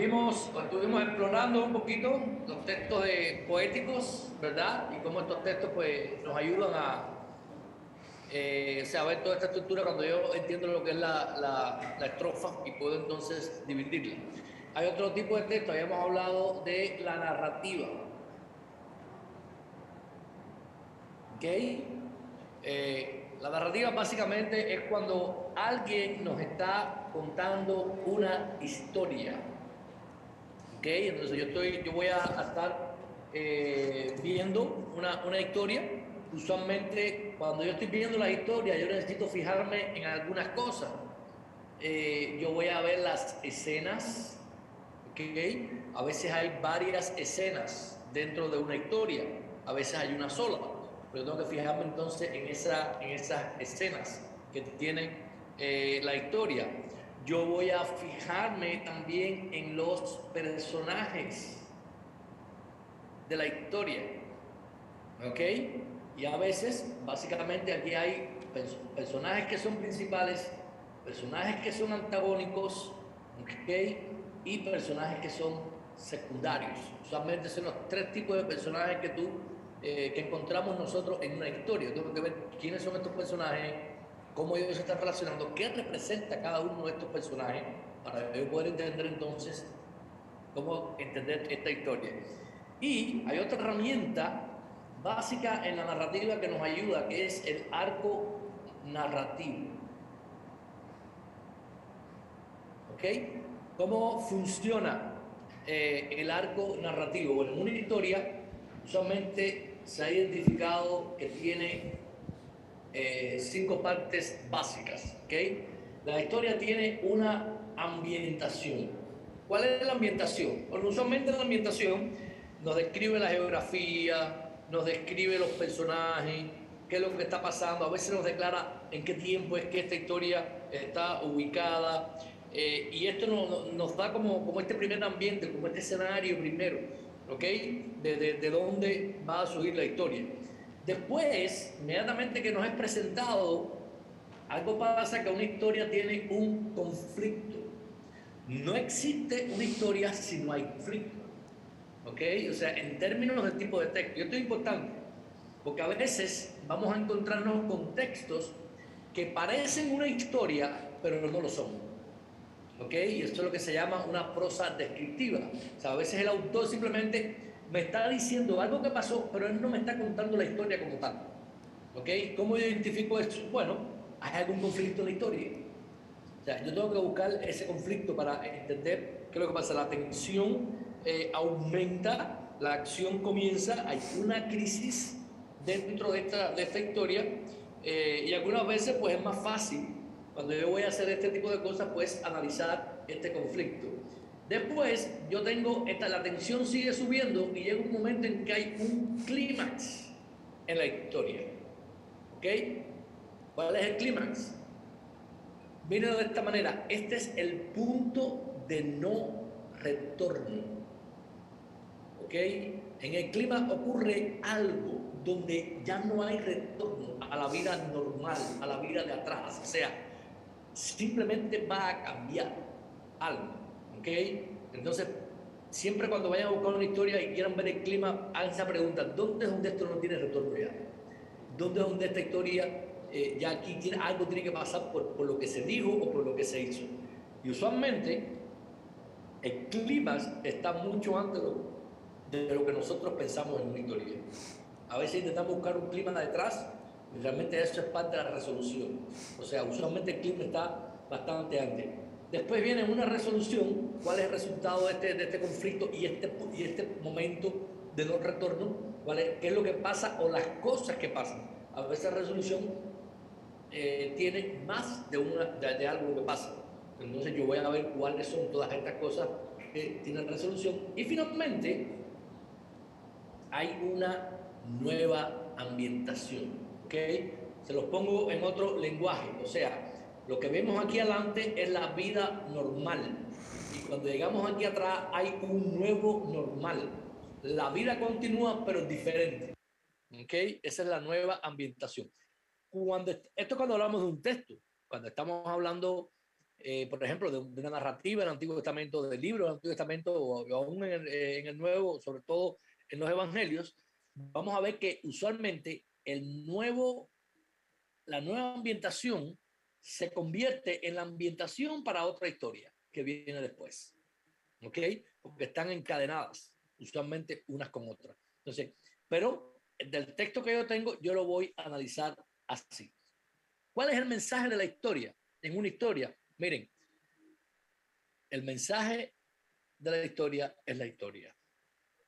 estuvimos explorando un poquito los textos poéticos, ¿verdad? Y cómo estos textos pues, nos ayudan a saber toda esta estructura cuando yo entiendo lo que es la estrofa y puedo entonces dividirla. Hay otro tipo de texto, habíamos hablado de la narrativa. ¿Ok? La narrativa básicamente es cuando alguien nos está contando una historia. ¿Ok? Entonces yo voy a estar viendo una historia. Usualmente cuando yo estoy viendo la historia yo necesito fijarme en algunas cosas. Yo voy a ver las escenas. ¿Ok? A veces hay varias escenas dentro de una historia. A veces hay una sola. Pero tengo que fijarme entonces en esas escenas que tiene la historia. Yo voy a fijarme también en los personajes de la historia. ¿Ok? Y a veces, básicamente aquí hay personajes que son principales, personajes que son antagónicos, ¿ok? Y personajes que son secundarios. Usualmente son los tres tipos de personajes que encontramos nosotros en una historia. Tengo que ver quiénes son estos personajes, cómo ellos se están relacionando, qué representa cada uno de estos personajes, para yo poder entender entonces cómo entender esta historia. Y hay otra herramienta básica en la narrativa que nos ayuda, que es el arco narrativo. ¿Ok? ¿Cómo funciona el arco narrativo? Bueno, en una historia usualmente se ha identificado que tiene 5 partes básicas. ¿Okay? La historia tiene una ambientación. ¿Cuál es la ambientación? Bueno, usualmente la ambientación nos describe la geografía, nos describe los personajes, qué es lo que está pasando. A veces nos declara en qué tiempo es que esta historia está ubicada. Y esto nos da como este primer ambiente, como este escenario primero. ¿Ok? De dónde va a surgir la historia. Después, inmediatamente que nos es presentado, algo pasa que una historia tiene un conflicto. No existe una historia si no hay conflicto. ¿Ok? O sea, en términos del tipo de texto. Y esto es importante, porque a veces vamos a encontrarnos con textos que parecen una historia, pero no lo son. ¿Ok? Y esto es lo que se llama una prosa descriptiva. O sea, a veces el autor simplemente me está diciendo algo que pasó, pero él no me está contando la historia como tal. ¿Ok? ¿Cómo yo identifico esto? Bueno, hay algún conflicto en la historia. O sea, yo tengo que buscar ese conflicto para entender qué es lo que pasa. La tensión aumenta, la acción comienza, hay una crisis dentro de esta historia, y algunas veces pues es más fácil, cuando yo voy a hacer este tipo de cosas, pues analizar este conflicto. Después yo tengo la tensión sigue subiendo y llega un momento en que hay un clímax en la historia. ¿Ok? ¿Cuál es el clímax? Miren de esta manera, este es el punto de no retorno. ¿Ok? En el clímax ocurre algo donde ya no hay retorno a la vida normal, a la vida de atrás. O sea, simplemente va a cambiar algo. ¿Ok? Entonces, siempre cuando vayan a buscar una historia y quieran ver el clima, hagan esa pregunta: ¿dónde es donde esto no tiene retorno ya? ¿Dónde es donde esta historia ya aquí algo tiene que pasar por lo que se dijo o por lo que se hizo? Y usualmente el clima está mucho antes de lo que nosotros pensamos en una historia. A veces intentamos buscar un clima detrás y realmente eso es parte de la resolución. O sea, usualmente el clima está bastante antes. Después viene una resolución, cuál es el resultado de este conflicto y este momento de no retorno, qué es lo que pasa o las cosas que pasan. A veces la resolución tiene más de algo que pasa. Entonces yo voy a ver cuáles son todas estas cosas que tienen resolución. Y finalmente hay una nueva ambientación. ¿Ok? Se los pongo en otro lenguaje. O sea, lo que vemos aquí adelante es la vida normal. Y cuando llegamos aquí atrás hay un nuevo normal. La vida continúa, pero es diferente. ¿Ok? Esa es la nueva ambientación. Esto es cuando hablamos de un texto. Cuando estamos hablando por ejemplo, de una narrativa en el Antiguo Testamento, de libros del Antiguo Testamento, o aún en el Nuevo, sobre todo en los Evangelios, vamos a ver que usualmente la nueva ambientación se convierte en la ambientación para otra historia que viene después. ¿Ok? Porque están encadenadas, usualmente unas con otras. Entonces, pero del texto que yo tengo, yo lo voy a analizar así. ¿Cuál es el mensaje de la historia? En una historia, miren, el mensaje de la historia es la historia.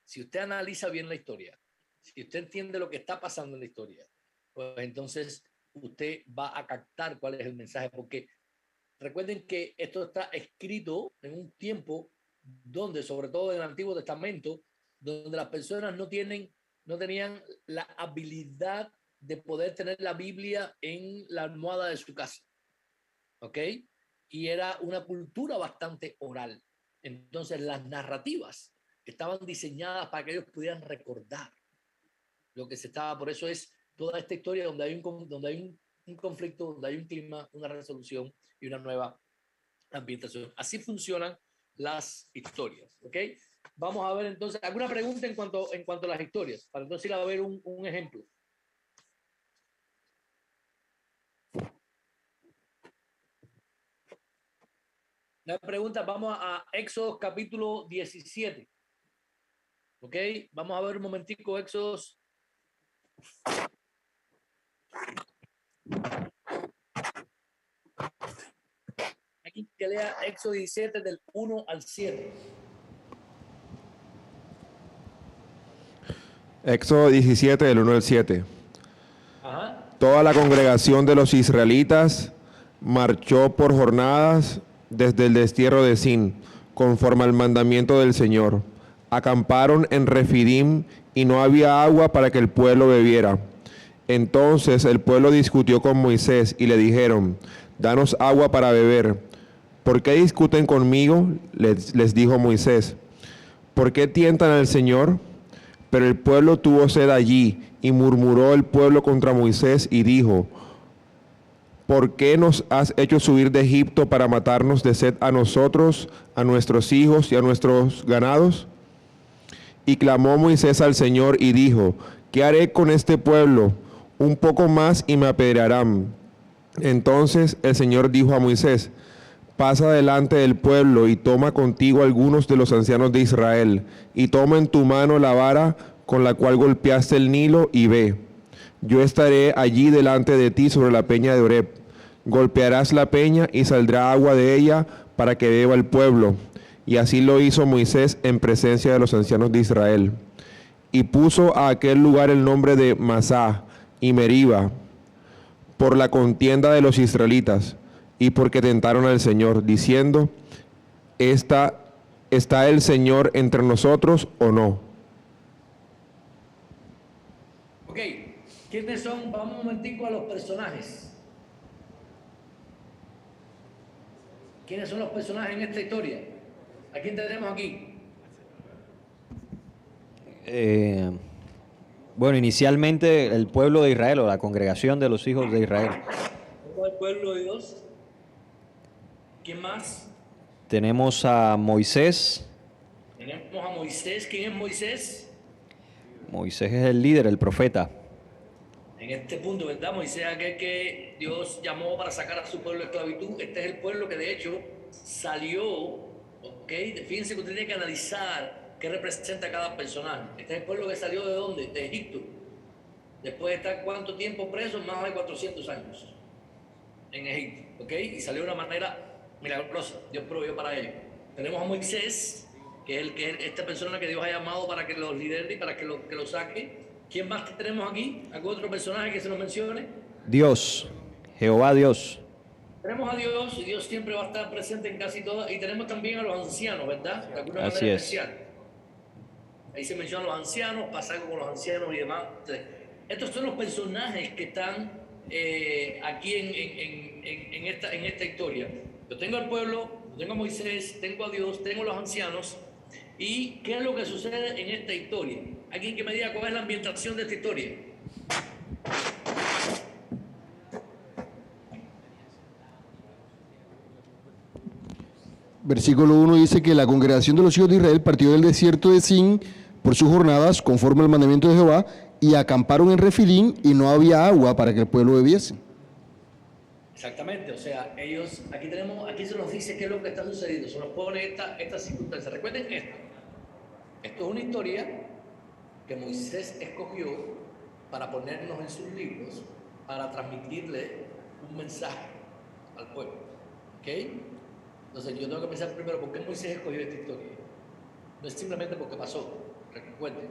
Si usted analiza bien la historia, si usted entiende lo que está pasando en la historia, pues entonces usted va a captar cuál es el mensaje, porque recuerden que esto está escrito en un tiempo donde, sobre todo en el Antiguo Testamento, donde las personas no tenían la habilidad de poder tener la Biblia en la almohada de su casa. ¿Ok? Y era una cultura bastante oral. Entonces las narrativas estaban diseñadas para que ellos pudieran recordar lo que se estaba. Por eso es toda esta historia donde hay un conflicto, donde hay un clima, una resolución y una nueva ambientación. Así funcionan las historias. ¿Ok? Vamos a ver entonces alguna pregunta en cuanto a las historias, para entonces ir a ver un ejemplo. La pregunta, vamos a Éxodo capítulo 17. ¿Ok? Vamos a ver un momentico Éxodos. Aquí que lea Éxodo 17 del 1 al 7. Éxodo 17 del 1 al 7. Ajá. Toda la congregación de los israelitas marchó por jornadas desde el destierro de Sin, conforme al mandamiento del Señor. Acamparon en Refidim y no había agua para que el pueblo bebiera. Entonces el pueblo discutió con Moisés y le dijeron: danos agua para beber. ¿Por qué discuten conmigo?, les dijo Moisés. ¿Por qué tientan al Señor? Pero el pueblo tuvo sed allí, y murmuró el pueblo contra Moisés y dijo: ¿por qué nos has hecho subir de Egipto para matarnos de sed a nosotros, a nuestros hijos y a nuestros ganados? Y clamó Moisés al Señor y dijo: ¿qué haré con este pueblo? Un poco más y me apedrearán. Entonces el Señor dijo a Moisés: pasa delante del pueblo y toma contigo algunos de los ancianos de Israel, y toma en tu mano la vara con la cual golpeaste el Nilo, y ve. Yo estaré allí delante de ti sobre la peña de Oreb. Golpearás la peña y saldrá agua de ella para que beba el pueblo. Y así lo hizo Moisés en presencia de los ancianos de Israel. Y puso a aquel lugar el nombre de Masá y Meriba, por la contienda de los israelitas, y porque tentaron al Señor, diciendo: ¿está el Señor entre nosotros o no? Ok, ¿quiénes son? Vamos un momentico a los personajes. ¿Quiénes son los personajes en esta historia? ¿A quién tenemos aquí? Bueno, inicialmente el pueblo de Israel, o la congregación de los hijos de Israel. El pueblo de Dios. ¿Quién más? Tenemos a Moisés. Tenemos a Moisés. ¿Quién es Moisés? Moisés es el líder, el profeta. En este punto, ¿verdad? Moisés, aquel que Dios llamó para sacar a su pueblo de esclavitud. Este es el pueblo que de hecho salió, ¿ok? Fíjense que usted tiene que analizar qué representa cada personaje. Este es el pueblo que salió ¿de dónde? De Egipto. Después de estar ¿cuánto tiempo preso? Más de 400 años en Egipto, ¿ok? Y salió de una manera milagrosa. Dios proveyó para ello. Tenemos a Moisés, que es esta persona que Dios ha llamado para que los lidere y para que lo saque. ¿Quién más tenemos aquí? ¿Algún otro personaje que se nos mencione? Dios, Jehová Dios. Tenemos a Dios, y Dios siempre va a estar presente en casi todas. Y tenemos también a los ancianos, ¿verdad? De alguna Así manera es. especial. Ahí se mencionan los ancianos, pasa algo con los ancianos y demás. Entonces, estos son los personajes que están aquí en esta historia. Yo tengo al pueblo, tengo a Moisés, tengo a Dios, tengo a los ancianos. ¿Y qué es lo que sucede en esta historia? ¿Alguien que me diga cuál es la ambientación de esta historia? Versículo 1 dice que la congregación de los hijos de Israel partió del desierto de Sin por sus jornadas, conforme al mandamiento de Jehová, y acamparon en Refidim, y no había agua para que el pueblo bebiese. Exactamente, o sea, ellos, aquí se nos dice qué es lo que está sucediendo, se nos pone esta circunstancia. Recuerden esto. Esto es una historia que Moisés escogió para ponernos en sus libros, para transmitirle un mensaje al pueblo. ¿Ok? Entonces yo tengo que pensar primero por qué Moisés escogió esta historia. No es simplemente porque pasó. Recuerden,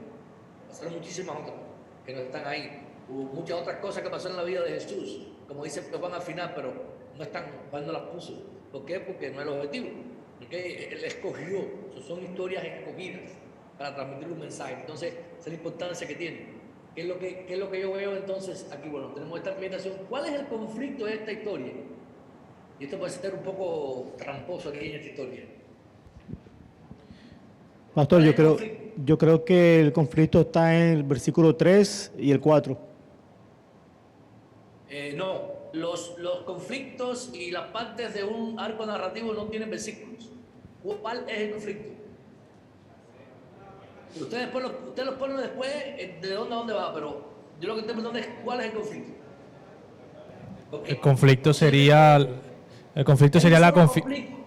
pasaron muchísimas otras que no están ahí. Hubo muchas otras cosas que pasaron en la vida de Jesús, como dice Juan al final, pero no están, Juan no las puso. ¿Por qué? Porque no es el objetivo. ¿Okay? Él escogió, son historias escogidas para transmitir un mensaje. Entonces, esa es la importancia que tiene. ¿Qué es lo que yo veo entonces aquí? Bueno, tenemos esta invitación. ¿Cuál es el conflicto de esta historia? Y esto puede ser un poco tramposo aquí en esta historia. Pastor, yo creo que el conflicto está en el versículo 3 y el 4. No, los conflictos y las partes de un arco narrativo no tienen versículos. ¿Cuál es el conflicto? Ustedes los ponen después de dónde a dónde va, pero yo lo que estoy preguntando es ¿cuál es el conflicto? El conflicto sería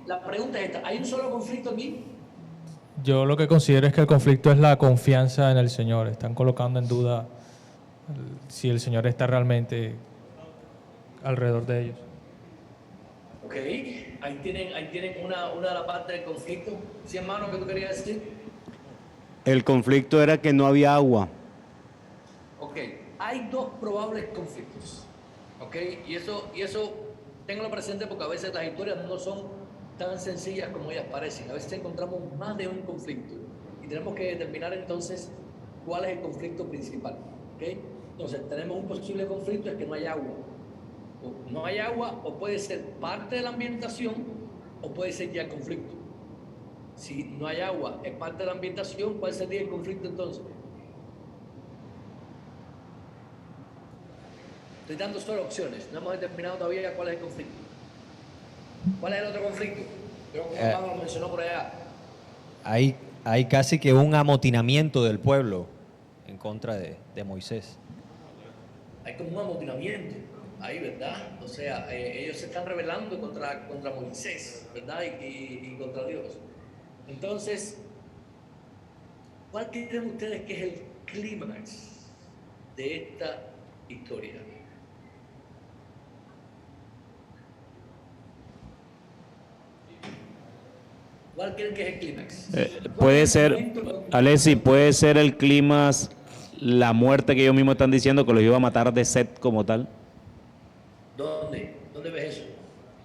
la pregunta es esta, ¿hay un solo conflicto aquí? Yo lo que considero es que el conflicto es la confianza en el Señor. Están colocando en duda si el Señor está realmente alrededor de ellos. Ok, ahí tienen una de las partes del conflicto. ¿Sí, hermano, qué tú querías decir? El conflicto era que no había agua. Ok, hay dos probables conflictos. Ok, y eso ténganlo presente porque a veces las historias no son tan sencillas como ellas parecen. A veces encontramos más de un conflicto y tenemos que determinar entonces cuál es el conflicto principal. ¿Okay? Entonces tenemos un posible conflicto, es que no hay agua. O no hay agua o puede ser parte de la ambientación o puede ser ya el conflicto. Si no hay agua, es parte de la ambientación, ¿cuál sería el conflicto entonces? Estoy dando solo opciones, no hemos determinado todavía cuál es el conflicto. ¿Cuál es el otro conflicto? Creo que Pablo lo mencionó por allá. Hay casi que un amotinamiento del pueblo en contra de Moisés. Hay como un amotinamiento ahí, ¿verdad? O sea, ellos se están rebelando contra Moisés, ¿verdad? Y contra Dios. Entonces, ¿cuál creen ustedes que es el clímax de esta historia? ¿Cuál creen que es el clímax? Puede ser, Alexis, puede ser el clímax, la muerte que ellos mismos están diciendo que los iba a matar de sed como tal. ¿Dónde? ¿Dónde ves eso?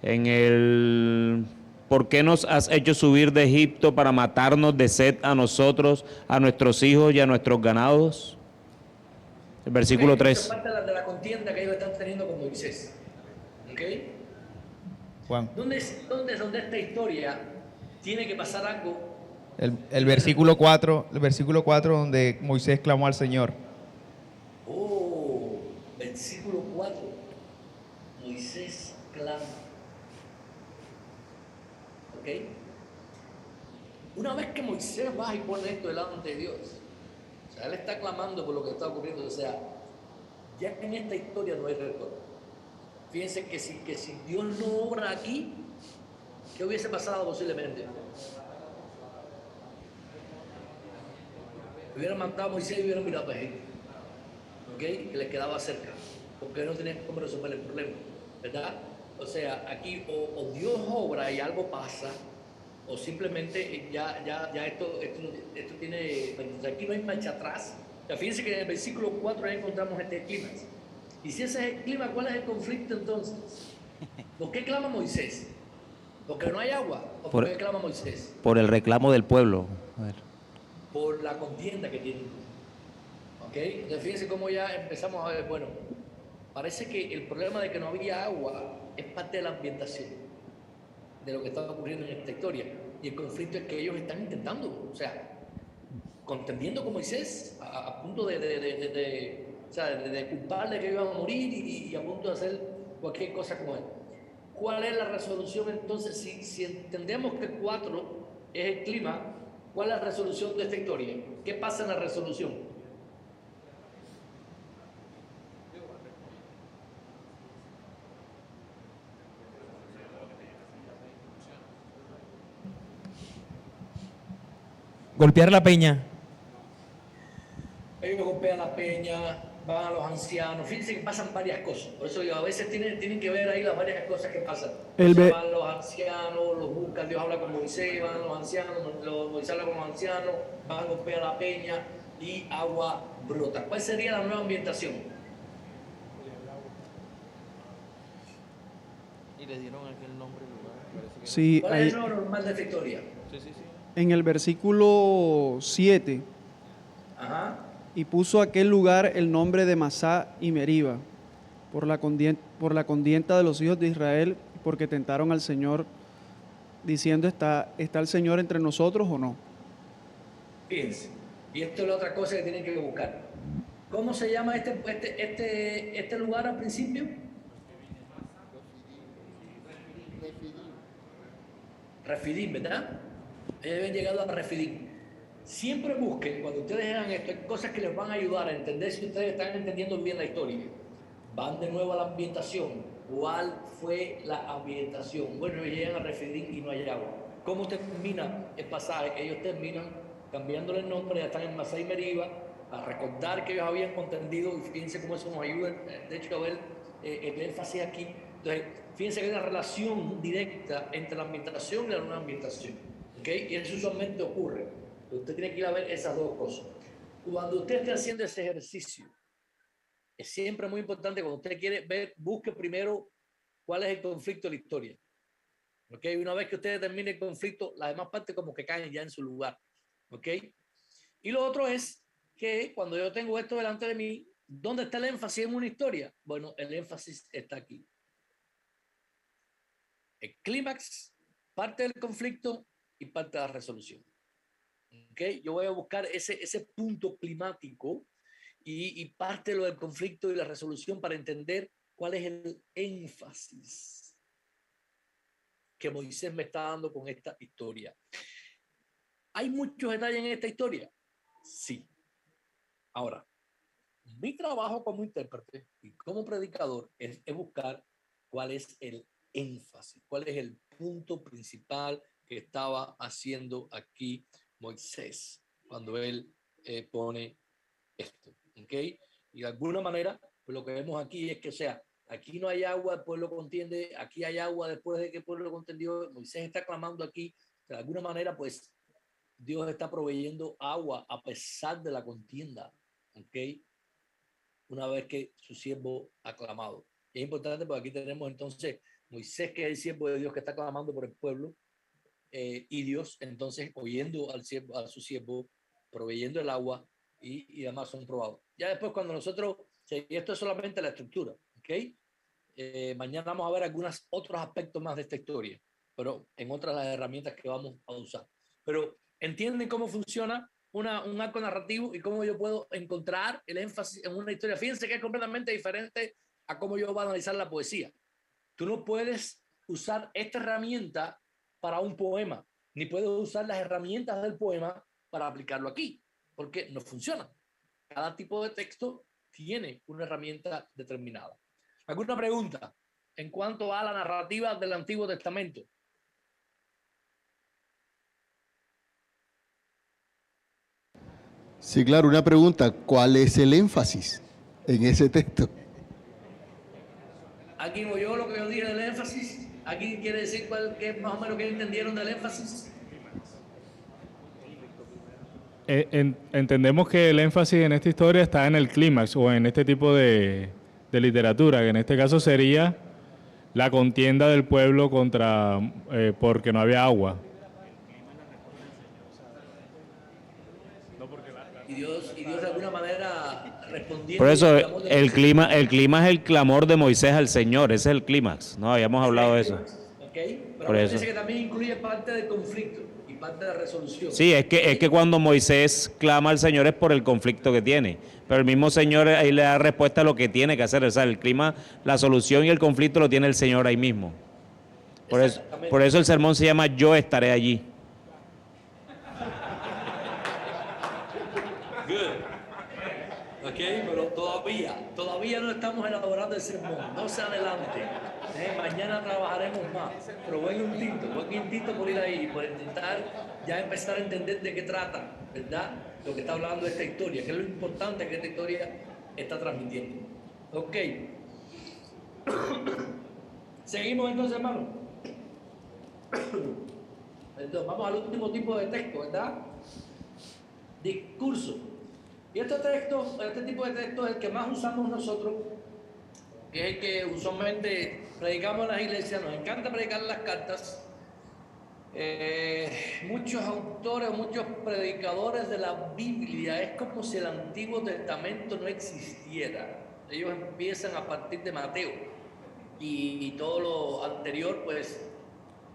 En el... ¿Por qué nos has hecho subir de Egipto para matarnos de sed a nosotros, a nuestros hijos y a nuestros ganados? El versículo 3. Esa es parte de la contienda que ellos están teniendo con Moisés. ¿Ok? Juan. ¿Dónde es esta historia tiene que pasar algo? El versículo 4, donde Moisés clamó al Señor. Oh, versículo 4. Moisés clama. ¿Ok? Una vez que Moisés va y pone esto delante de Dios, o sea, él está clamando por lo que está ocurriendo, o sea, ya en esta historia no hay retorno. Fíjense que si Dios no obra aquí, ¿qué hubiese pasado posiblemente? Hubieran matado a Moisés y hubieran mirado a Egipto, ¿ok? Que les quedaba cerca, porque no tenían cómo resolver el problema, ¿verdad? O sea, aquí o Dios obra y algo pasa, o simplemente ya esto tiene, o sea, aquí no hay marcha atrás. O sea, fíjense que en el versículo 4 ya encontramos este clima. Y si ese es el clima, ¿cuál es el conflicto entonces? ¿Por qué clama Moisés? ¿Porque no hay agua? ¿O por qué clama Moisés? Por el reclamo del pueblo. A ver. Por la contienda que tienen. ¿Ok? Entonces fíjense cómo ya empezamos a ver, bueno, parece que el problema de que no había agua es parte de la ambientación, de lo que está ocurriendo en esta historia. Y el conflicto es que ellos están intentando, o sea, contendiendo con Moisés a punto de culparle que iban a morir y a punto de hacer cualquier cosa como él. ¿cuál es la resolución entonces? Si entendemos que 4 es el clima, ¿cuál es la resolución de esta historia? ¿Qué pasa en la resolución? Golpear la peña. Ellos golpean la peña, van a los ancianos. Fíjense que pasan varias cosas. Por eso a veces tienen que ver ahí las varias cosas que pasan. Van los ancianos, los buscan, Dios habla con Moisés, van los ancianos, Moisés habla con los ancianos, van a golpear la peña y agua brota. ¿Cuál sería la nueva ambientación? Y le dieron aquel nombre al lugar. Sí, ¿Cuál es el nuevo normal de esta historia? en el versículo 7, Ajá. y puso a aquel lugar el nombre de Masá y Meriba, por la contienda de los hijos de Israel, porque tentaron al Señor, diciendo, ¿está el Señor entre nosotros o no? Fíjense, y esto es la otra cosa que tienen que buscar. ¿Cómo se llama este lugar al principio? Refidim, ¿verdad? Ellos habían llegado a Refidim. Siempre busquen, cuando ustedes hagan esto, hay cosas que les van a ayudar a entender si ustedes están entendiendo bien la historia. Van de nuevo a la ambientación. ¿Cuál fue la ambientación? Bueno, ellos llegan a Refidim y no hay agua. ¿Cómo termina el pasaje? Ellos terminan cambiándole el nombre, ya están en Masá y Meriba, a recordar que ellos habían contendido, y fíjense cómo eso nos ayuda, de hecho, a ver el énfasis aquí. Entonces, fíjense que hay una relación directa entre la ambientación y la nueva ambientación, ¿ok? Y eso usualmente ocurre. Usted tiene que ir a ver esas dos cosas. Cuando usted esté haciendo ese ejercicio, es siempre muy importante, cuando usted quiere ver, busque primero cuál es el conflicto de la historia, ¿ok? Una vez que usted termine el conflicto, las demás partes como que caen ya en su lugar, ¿ok? Y lo otro es que cuando yo tengo esto delante de mí, ¿dónde está el énfasis en una historia? Bueno, el énfasis está aquí. El clímax, parte del conflicto y parte de la resolución. ¿Okay? Yo voy a buscar ese punto climático y parte de lo del conflicto y la resolución para entender cuál es el énfasis que Moisés me está dando con esta historia. ¿Hay muchos detalles en esta historia? Sí. Ahora, mi trabajo como intérprete y como predicador es buscar cuál es el énfasis, cuál es el punto principal que estaba haciendo aquí Moisés cuando él pone esto, ¿ok? Y de alguna manera, pues lo que vemos aquí es que, o sea, aquí no hay agua, el pueblo contiende, aquí hay agua después de que el pueblo contendió, Moisés está clamando aquí, de alguna manera, pues Dios está proveyendo agua a pesar de la contienda, ¿ok? Una vez que su siervo ha clamado. Y es importante porque aquí tenemos entonces Moisés, que es el siervo de Dios que está clamando por el pueblo, y Dios entonces oyendo a su siervo, proveyendo el agua y además son probados. Ya después cuando nosotros, y esto es solamente la estructura, ¿ok? Mañana vamos a ver algunos otros aspectos más de esta historia, pero en otras las herramientas que vamos a usar. Pero entienden cómo funciona un arco narrativo y cómo yo puedo encontrar el énfasis en una historia. Fíjense que es completamente diferente a cómo yo voy a analizar la poesía. Tú no puedes usar esta herramienta para un poema, ni puedes usar las herramientas del poema para aplicarlo aquí, porque no funciona. Cada tipo de texto tiene una herramienta determinada. ¿Alguna pregunta en cuanto a la narrativa del Antiguo Testamento? Sí, claro, una pregunta. ¿Cuál es el énfasis en ese texto? Aquí voy yo lo que yo dije del énfasis. Aquí quiere decir qué más o menos que entendieron del énfasis. Entendemos que el énfasis en esta historia está en el clímax o en este tipo de literatura, que en este caso sería la contienda del pueblo contra porque no había agua. Y Dios de alguna manera respondiendo. Por eso el clima es el clamor de Moisés al Señor, ese es el clímax, ¿no? Habíamos hablado de eso. Okay. Pero Por eso. dice que también incluye parte del conflicto y parte de la resolución. Sí, es que cuando Moisés clama al Señor es por el conflicto que tiene, pero el mismo Señor ahí le da respuesta a lo que tiene que hacer, o sea, el clima, la solución y el conflicto lo tiene el Señor ahí mismo. Por eso el sermón se llama Yo estaré allí. Ok, pero todavía no estamos elaborando el sermón. No se adelante. Mañana trabajaremos más. Pero buen intento por ir ahí, por intentar ya empezar a entender de qué trata, ¿verdad? Lo que está hablando de esta historia, que es lo importante que esta historia está transmitiendo. Ok. Seguimos entonces, hermano. Entonces, vamos al último tipo de texto, ¿verdad? Discurso. Y este tipo de texto es el que más usamos nosotros, que es el que usualmente predicamos en las iglesias. Nos encanta predicar las cartas. Muchos autores, muchos predicadores de la Biblia, es como si el Antiguo Testamento no existiera. Ellos empiezan a partir de Mateo y todo lo anterior pues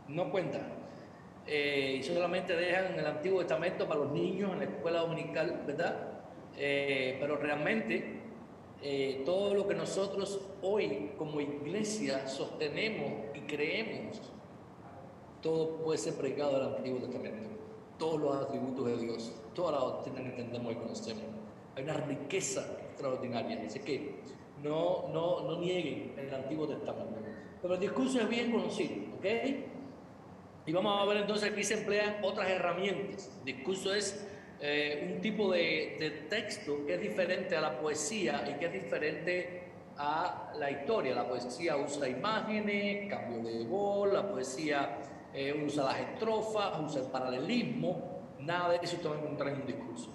no cuenta. Y solamente dejan el Antiguo Testamento para los niños en la escuela dominical, ¿verdad? Pero realmente todo lo que nosotros hoy como iglesia sostenemos y creemos, todo puede ser predicado del Antiguo Testamento. Todos los atributos de Dios, toda la doctrina que entendemos y conocemos. Hay una riqueza extraordinaria. Así que no nieguen el Antiguo Testamento. Pero el discurso es bien conocido, ¿ok? Y vamos a ver entonces aquí se emplean otras herramientas. El discurso es un tipo de texto que es diferente a la poesía y que es diferente a la historia. La poesía usa imágenes, cambio de voz, la poesía usa las estrofas, usa el paralelismo. Nada de eso usted va a encontrar en un discurso.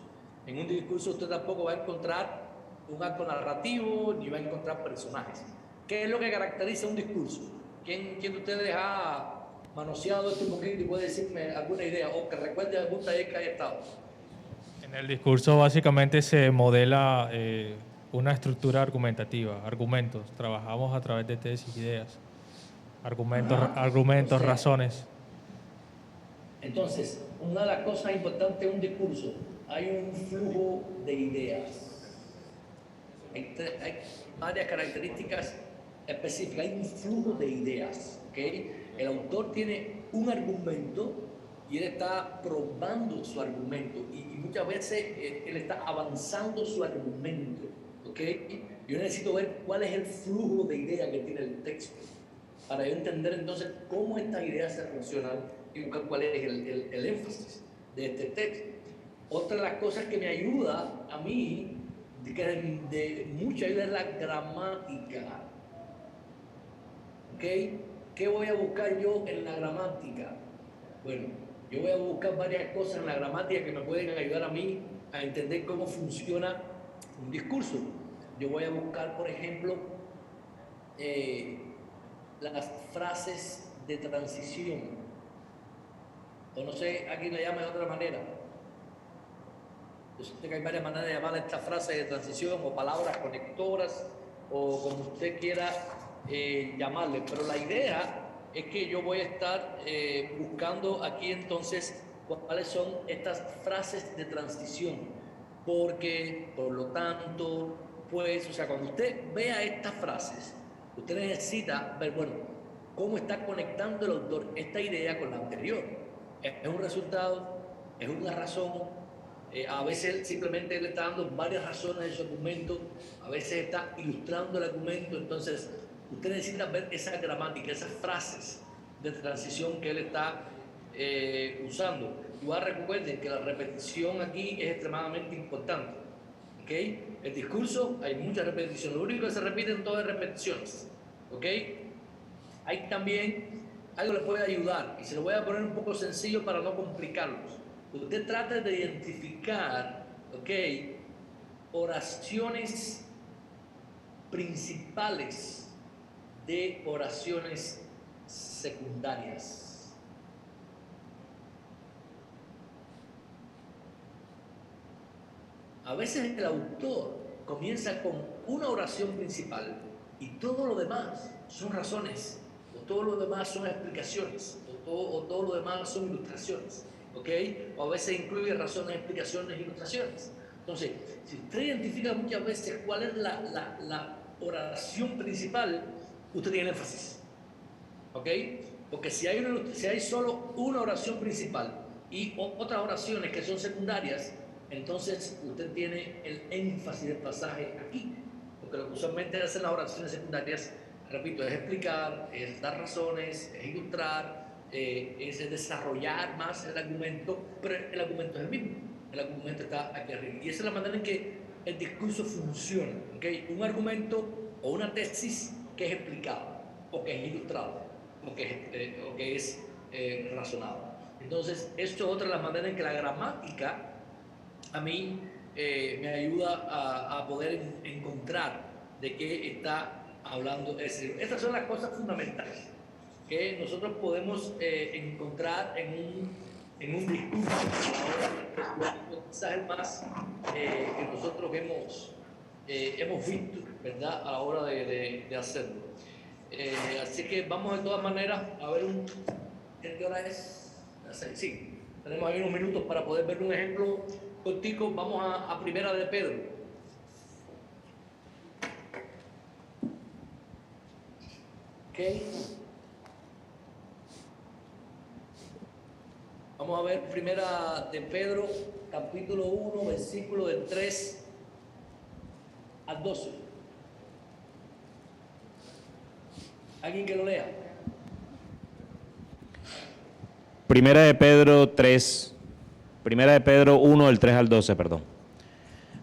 En un discurso usted tampoco va a encontrar un acto narrativo ni va a encontrar personajes. ¿Qué es lo que caracteriza un discurso? ¿Quién de ustedes ha manoseado esto un poquito y puede decirme alguna idea o que recuerde algún taller que haya estado? En el discurso básicamente se modela una estructura argumentativa, argumentos. Trabajamos a través de tesis, ideas, argumentos, razones. Entonces, una de las cosas importantes de un discurso, hay un flujo de ideas. Hay varias características específicas, hay un flujo de ideas. ¿Okay? El autor tiene un argumento y él está probando su argumento y muchas veces él está avanzando su argumento. ¿Okay? Yo necesito ver cuál es el flujo de ideas que tiene el texto para yo entender entonces cómo estas ideas se relacionan y buscar cuál es el énfasis de este texto. Otra de las cosas que me ayuda a mí, de mucha ayuda, es la gramática. ¿Ok? ¿Qué voy a buscar yo en la gramática? Bueno, yo voy a buscar varias cosas en la gramática que me pueden ayudar a mí a entender cómo funciona un discurso. Yo voy a buscar, por ejemplo, las frases de transición. O no sé, aquí le llama de otra manera. Yo sé que hay varias maneras de llamar a esta frase de transición o palabras conectoras o como usted quiera llamarle. Pero la idea es que yo voy a estar buscando aquí entonces cuáles son estas frases de transición. Porque, por lo tanto, pues, o sea, cuando usted vea estas frases, usted necesita ver, bueno, cómo está conectando el autor esta idea con la anterior. ¿Es un resultado? ¿Es una razón? A veces simplemente él está dando varias razones de su argumento, a veces está ilustrando el argumento, entonces usted necesita ver esa gramática, esas frases de transición que él está usando. Igual recuerden que la repetición aquí es extremadamente importante. ¿Okay? El discurso, hay muchas repeticiones, lo único que se repite en todas las repeticiones. ¿Okay? Hay también algo que le puede ayudar y se lo voy a poner un poco sencillo para no complicarlos. Usted trata de identificar, ¿okay?, oraciones principales de oraciones secundarias. A veces el autor comienza con una oración principal y todo lo demás son razones, o todo lo demás son explicaciones, o todo lo demás son ilustraciones. ¿Okay? O a veces incluye razones, explicaciones, ilustraciones. Entonces, si usted identifica muchas veces cuál es la oración principal, usted tiene énfasis. ¿Ok? Porque si hay solo una oración principal y otras oraciones que son secundarias, entonces usted tiene el énfasis del pasaje aquí. Porque lo que usualmente hacen las oraciones secundarias, repito, es explicar, es dar razones, es ilustrar, es desarrollar más el argumento, pero el argumento es el mismo. El argumento está aquí arriba. Y esa es la manera en que el discurso funciona. ¿Okay? Un argumento o una tesis que es explicada, o que es ilustrada, o que es razonada. Entonces, esto es otra de las maneras en que la gramática a mí me ayuda a poder encontrar de qué está hablando el Señor. Estas son las cosas fundamentales que nosotros podemos encontrar en un discurso. Quizás el más que nosotros hemos visto, ¿verdad?, a la hora de hacerlo. Así que vamos de todas maneras a ver ¿qué hora es? Sí, tenemos ahí unos minutos para poder ver un ejemplo cortico. Vamos a Primera de Pedro. Okay. Vamos a ver Primera de Pedro, capítulo 1, versículo del 3 al 12. ¿Alguien que lo lea? Primera de Pedro 3, Primera de Pedro 1, del 3 al 12, perdón.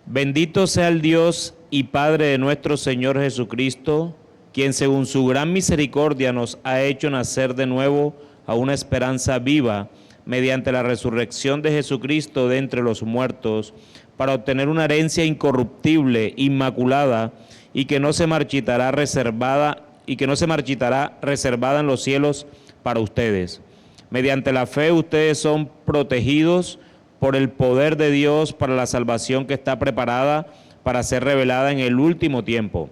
Bendito sea el Dios y Padre de nuestro Señor Jesucristo, quien según su gran misericordia nos ha hecho nacer de nuevo a una esperanza viva mediante la resurrección de Jesucristo de entre los muertos, para obtener una herencia incorruptible, inmaculada, y que no se marchitará reservada en los cielos para ustedes. Mediante la fe ustedes son protegidos por el poder de Dios para la salvación que está preparada para ser revelada en el último tiempo,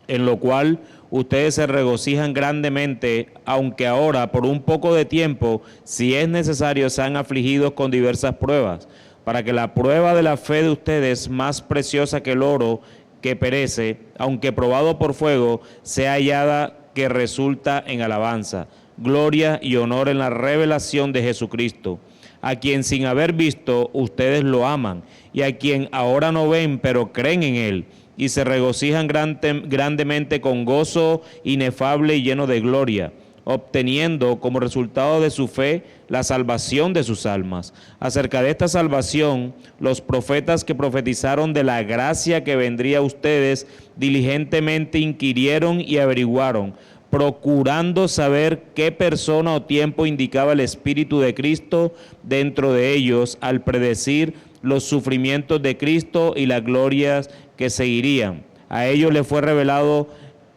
en lo cual ustedes se regocijan grandemente, aunque ahora por un poco de tiempo, si es necesario, sean afligidos con diversas pruebas, para que la prueba de la fe de ustedes, más preciosa que el oro que perece, aunque probado por fuego, sea hallada que resulta en alabanza, gloria y honor en la revelación de Jesucristo, a quien sin haber visto ustedes lo aman, y a quien ahora no ven, pero creen en él, y se regocijan grandemente con gozo inefable y lleno de gloria, obteniendo como resultado de su fe la salvación de sus almas. Acerca de esta salvación, los profetas que profetizaron de la gracia que vendría a ustedes diligentemente inquirieron y averiguaron, procurando saber qué persona o tiempo indicaba el Espíritu de Cristo dentro de ellos al predecir los sufrimientos de Cristo y las glorias que seguirían. A ellos les fue revelado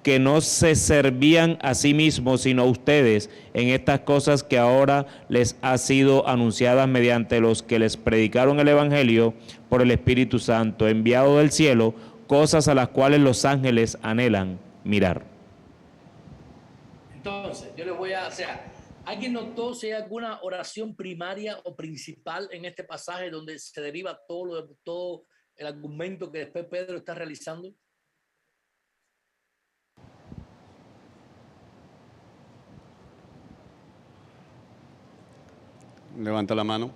que no se servían a sí mismos, sino a ustedes, en estas cosas que ahora les ha sido anunciadas mediante los que les predicaron el Evangelio por el Espíritu Santo, enviado del cielo, cosas a las cuales los ángeles anhelan mirar. Entonces, yo les voy a... ¿alguien notó si hay alguna oración primaria o principal en este pasaje donde se deriva todo el argumento que después Pedro está realizando? Levanta la mano.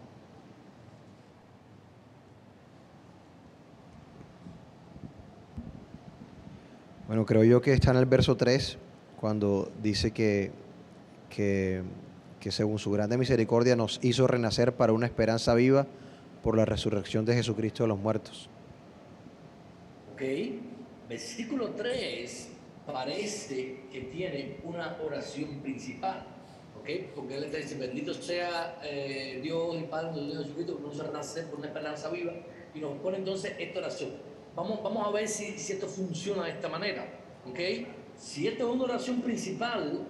Bueno, creo yo que está en el verso 3, cuando dice que según su grande misericordia nos hizo renacer para una esperanza viva por la resurrección de Jesucristo de los muertos. Ok, versículo 3 parece que tiene una oración principal, ok, porque él está diciendo, bendito sea Dios y Padre de Jesucristo, que nos hizo renacer por una esperanza viva, y nos pone entonces esta oración. Vamos a ver si esto funciona de esta manera, ok. Si esto es una oración principal,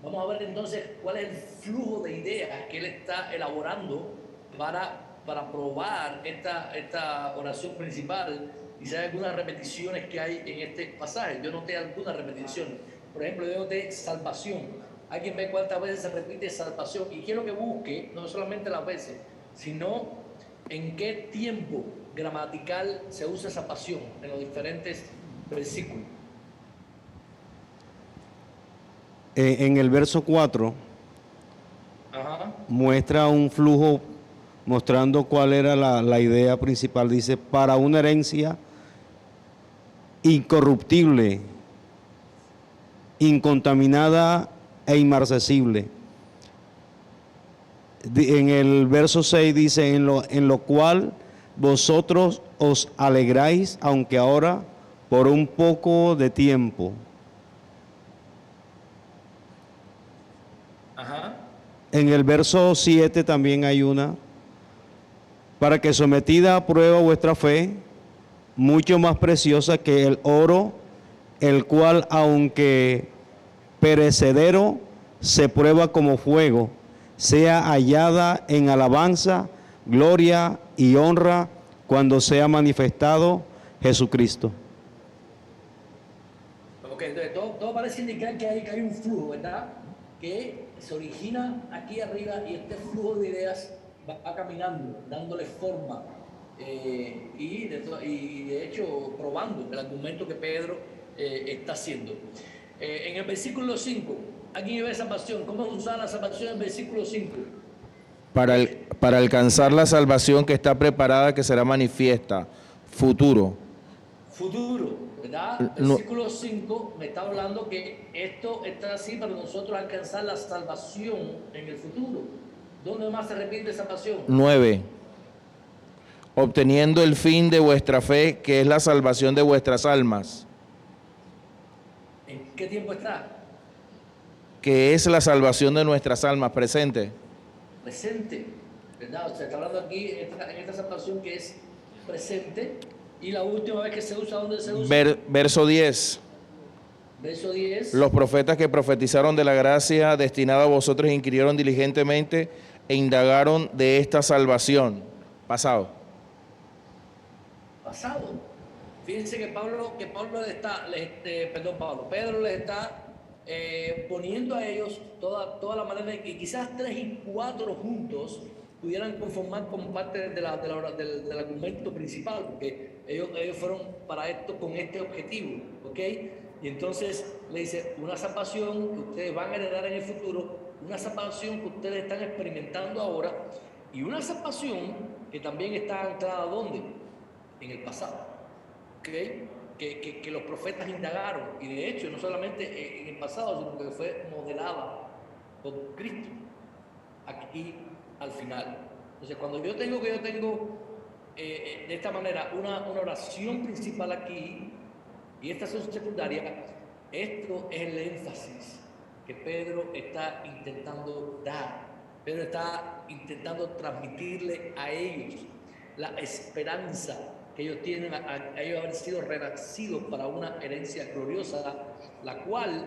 vamos a ver entonces cuál es el flujo de ideas que él está elaborando para probar esta oración principal, y si hay algunas repeticiones que hay en este pasaje. Yo noté algunas repeticiones. Por ejemplo, yo noté salvación. Alguien ve cuántas veces se repite salvación, y quiero que busque no solamente las veces, sino en qué tiempo gramatical se usa esa pasión en los diferentes versículos. En el verso 4 Ajá. muestra un flujo mostrando cuál era la idea principal. Dice, para una herencia incorruptible, incontaminada e inmarcesible. En el verso 6 dice, en lo cual vosotros os alegráis, aunque ahora por un poco de tiempo. Ajá. En el verso 7 también hay una, para que sometida a prueba vuestra fe, mucho más preciosa que el oro, el cual aunque perecedero se prueba como fuego, sea hallada en alabanza, gloria y honra cuando sea manifestado Jesucristo. Ok, entonces todo parece indicar que hay un flujo, ¿verdad? Que se origina aquí arriba y este flujo de ideas va caminando, dándole forma y de hecho probando el argumento que Pedro está haciendo. En el versículo 5, aquí ve salvación. ¿Cómo usar la salvación en el versículo 5? Para alcanzar la salvación que está preparada, que será manifiesta, futuro. Futuro, ¿verdad? Versículo 5 me está hablando que esto está así para nosotros alcanzar la salvación en el futuro. ¿Dónde más se repite salvación? 9. Obteniendo el fin de vuestra fe, que es la salvación de vuestras almas. ¿En qué tiempo está? Que es la salvación de nuestras almas, presente. Presente, ¿verdad? O sea, está hablando aquí en esta salvación que es presente. Y la última vez que se usa, ¿dónde se usa? Verso 10. Verso 10. Los profetas que profetizaron de la gracia destinada a vosotros inquirieron diligentemente e indagaron de esta salvación. Pasado. Pasado. Fíjense que Pedro les está poniendo a ellos toda la manera de que quizás 3 y 4 juntos pudieran conformar como parte del argumento principal, porque ellos fueron para esto con este objetivo, ¿ok? Y entonces le dice, una salvación que ustedes van a heredar en el futuro, una salvación que ustedes están experimentando ahora, y una salvación que también está anclada ¿dónde? En el pasado, ¿ok? Que los profetas indagaron, y de hecho no solamente en el pasado, sino que fue modelada por Cristo, aquí al final. Entonces, cuando yo tengo de esta manera una oración principal aquí y esta son secundaria, esto es el énfasis que Pedro está intentando dar. Pedro está intentando transmitirle a ellos la esperanza que ellos tienen a ellos haber sido renacidos para una herencia gloriosa, la cual